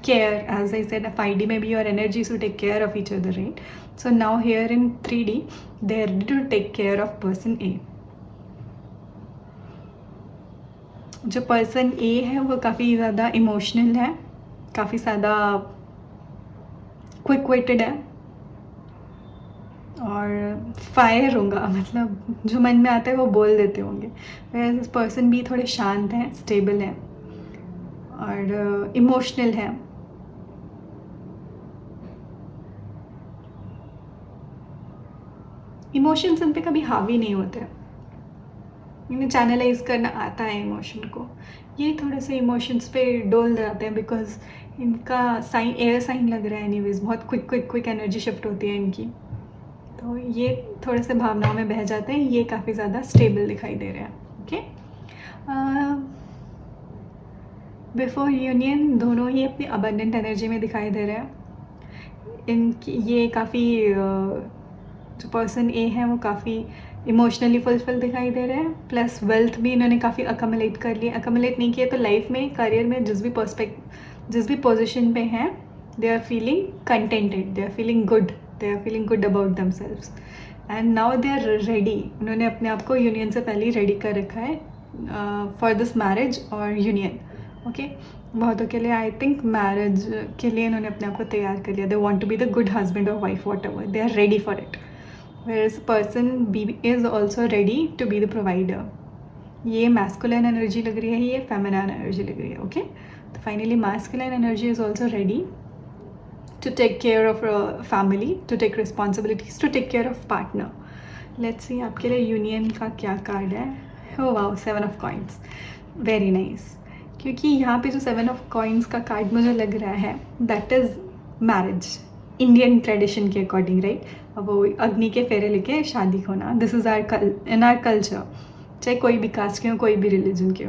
care, as I said, 5D maybe your energy is to take care of each other, right? So now here in 3D they are ready to take care of person A. जो पर्सन ए है वो काफ़ी ज़्यादा इमोशनल है, काफ़ी ज़्यादा क्विक वेटेड है और फायर होगा, मतलब जो मन में आता है वो बोल देते होंगे. वैसे पर्सन बी थोड़े शांत हैं, स्टेबल हैं और इमोशनल है. इमोशंस इन पे कभी हावी नहीं होते, इन्हें चैनलाइज करना आता है इमोशन को. ये थोड़े से इमोशंस पे डोल जाते हैं बिकॉज इनका साइन एयर साइन लग रहा है एनीवेज. बहुत क्विक एनर्जी शिफ्ट होती है इनकी, तो ये थोड़े से भावनाओं में बह जाते हैं. ये काफ़ी ज़्यादा स्टेबल दिखाई दे रहे हैं. ओके, बिफोर यूनियन दोनों ही अपनी अबंडेंट एनर्जी में दिखाई दे रहे हैं. इनकी ये काफ़ी जो पर्सन ए है वो काफ़ी इमोशनली फुलफिल दिखाई दे रहे हैं. प्लस वेल्थ भी इन्होंने काफ़ी अकमलेट कर लिया. अकमलेट नहीं किया तो लाइफ में, करियर में जिस भी जिस भी पोजीशन पे हैं, they are feeling contented, they are feeling good, they are feeling good about themselves, and now they are ready. उन्होंने अपने आप को यूनियन से पहले ही रेडी कर रखा है फॉर दिस मैरिज और यूनियन. ओके, बहुतों के लिए आई थिंक मैरिज के लिए इन्होंने अपने आप को तैयार कर लिया. They want to be the good husband और wife, whatever, they are ready for it. whereas person B is also ready to be the provider. ये masculine energy लग रही है, ये feminine energy लग रही है. ओके, तो finally masculine energy is also ready to take care of a family, to take responsibilities, to take care of partner. Let's see आपके लिए यूनियन का क्या कार्ड है. oh wow, 7 of coins, very nice. क्योंकि यहाँ पे जो 7 of coins का कार्ड मुझे लग रहा है, that is marriage, Indian tradition के अकॉर्डिंग, राइट. अब वो अग्नि के फेरे लेके शादी होना, this is our in our culture, चाहे कोई भी कास्ट के हो, कोई भी रिलीजन के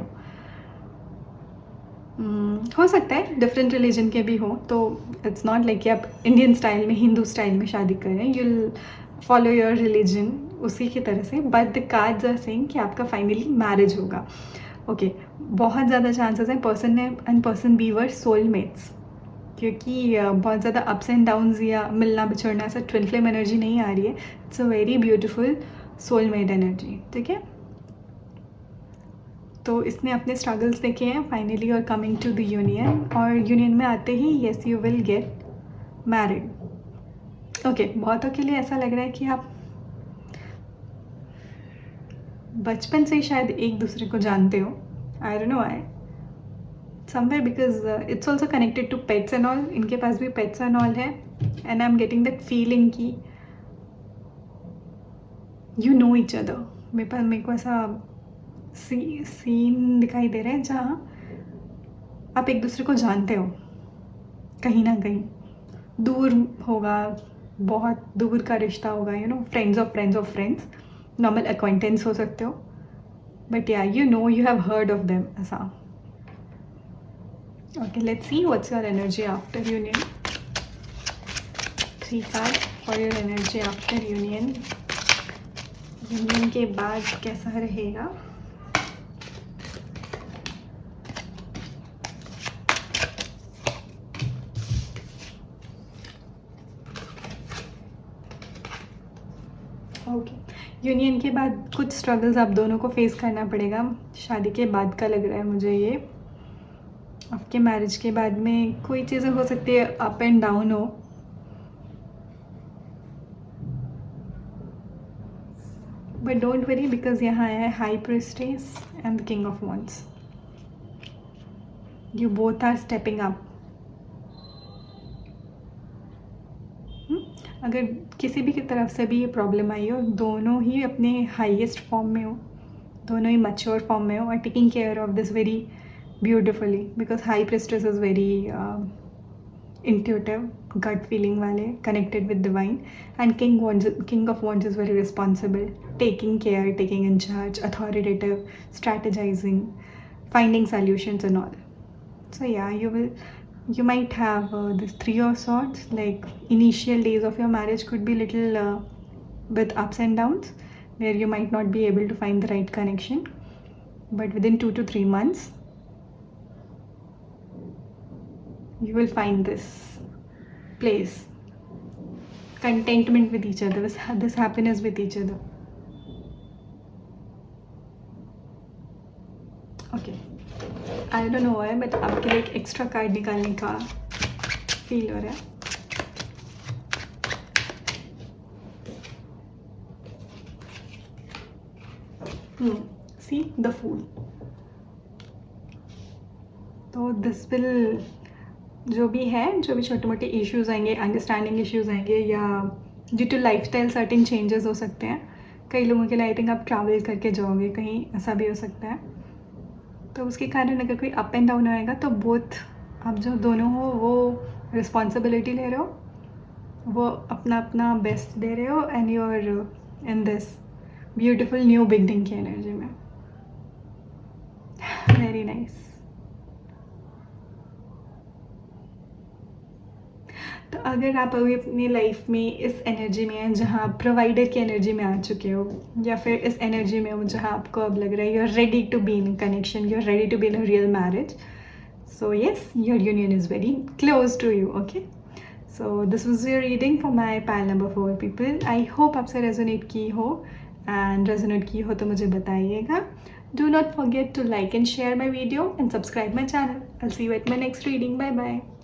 हो सकता है डिफरेंट रिलीजन के भी हो, तो इट्स नॉट लाइक कि आप इंडियन स्टाइल में, हिंदू स्टाइल में शादी कर रहे हैं. यूल फॉलो योर रिलीजन उसी की तरह से, but the cards are saying कि आपका फाइनली मैरिज होगा. ओके, बहुत ज़्यादा चांसेस हैं person and person B were soulmates, क्योंकि बहुत ज़्यादा अप्स एंड डाउन्स या मिलना बिछड़ना ऐसा ट्विन फ्लेम एनर्जी नहीं आ रही है. It's a very beautiful soulmate energy. ठीक है, तो इसने अपने स्ट्रगल्स देखे हैं फाइनली और कमिंग टू द यूनियन, और यूनियन में आते ही yes you will get married. Okay, बहुतों के लिए ऐसा लग रहा है कि आप बचपन से ही शायद एक दूसरे को जानते हो. I don't know why, somewhere, because it's also connected to pets and all. इनके पास भी pets and all है, and I'm getting that feeling कि you know each other. मेरे को ऐसा सीन दिखाई दे रहा है जहाँ आप एक दूसरे को जानते हो कहीं ना कहीं. दूर होगा, बहुत दूर का रिश्ता होगा, you know, friends of friends of friends, normal अक्वाइंटेंस हो सकते हो, बट या you know, you have heard of them, ऐसा. Okay, let's see what's your energy after union. 3 cards for your energy after union. Union के बाद कैसा रहेगा. ओके, यूनियन के बाद कुछ स्ट्रगल्स आप दोनों को फेस करना पड़ेगा. शादी के बाद का लग रहा है मुझे ये. आपके मैरिज के बाद में कोई चीज़ें हो सकती है अप एंड डाउन हो, बट डोंट वरी, बिकॉज यहाँ है high priestess and the king of wands. You both are stepping up. अगर किसी भी की तरफ से भी ये प्रॉब्लम आई हो, दोनों ही अपने हाईएस्ट फॉर्म में हो, दोनों ही मैच्योर फॉर्म में हो, और taking care of this very beautifully, because high priestess is very intuitive, gut feeling wale, connected with divine, and king of wands is very responsible, taking care, taking in charge, authoritative, strategizing, finding solutions and all. So yeah, you might have this 3 of swords, like initial days of your marriage could be little with ups and downs, where you might not be able to find the right connection, but within 2 to 3 months you will find this place, contentment with each other, this happiness with each other. Okay, I don't know why, but आपके लिए एक एक्स्ट्रा कार्ड निकालने का फील हो रहा है. See the Fool. तो दिस विल, जो भी है, जो भी छोटे मोटे इश्यूज़ आएंगे, अंडरस्टैंडिंग इश्यूज़ आएंगे, या due to lifestyle certain changes हो सकते हैं. कई लोगों के लिए आई थिंक आप ट्रैवल करके जाओगे कहीं, ऐसा भी हो सकता है. तो उसके कारण अगर कोई अप एंड डाउन आएगा, तो बोथ आप जो दोनों हो वो रिस्पॉन्सिबिलिटी ले रहे हो, वो अपना अपना बेस्ट दे रहे हो, and you are in this beautiful new beginning की एनर्जी में. Very nice. तो अगर आप अभी अपनी लाइफ में इस एनर्जी में हैं जहाँ आप प्रोवाइडर की एनर्जी में आ चुके हो, या फिर इस एनर्जी में हो जहाँ आपको अब लग रहा है you are ready to be in connection, you are ready to be in a real marriage, So yes, your union is very close to you. Okay, so this was your reading for my pile number 4 people. I hope आपसे resonate की हो, and resonate की हो तो मुझे बताइएगा. Do not forget to like and share my video and subscribe my channel. I'll see you at my next reading. Bye bye.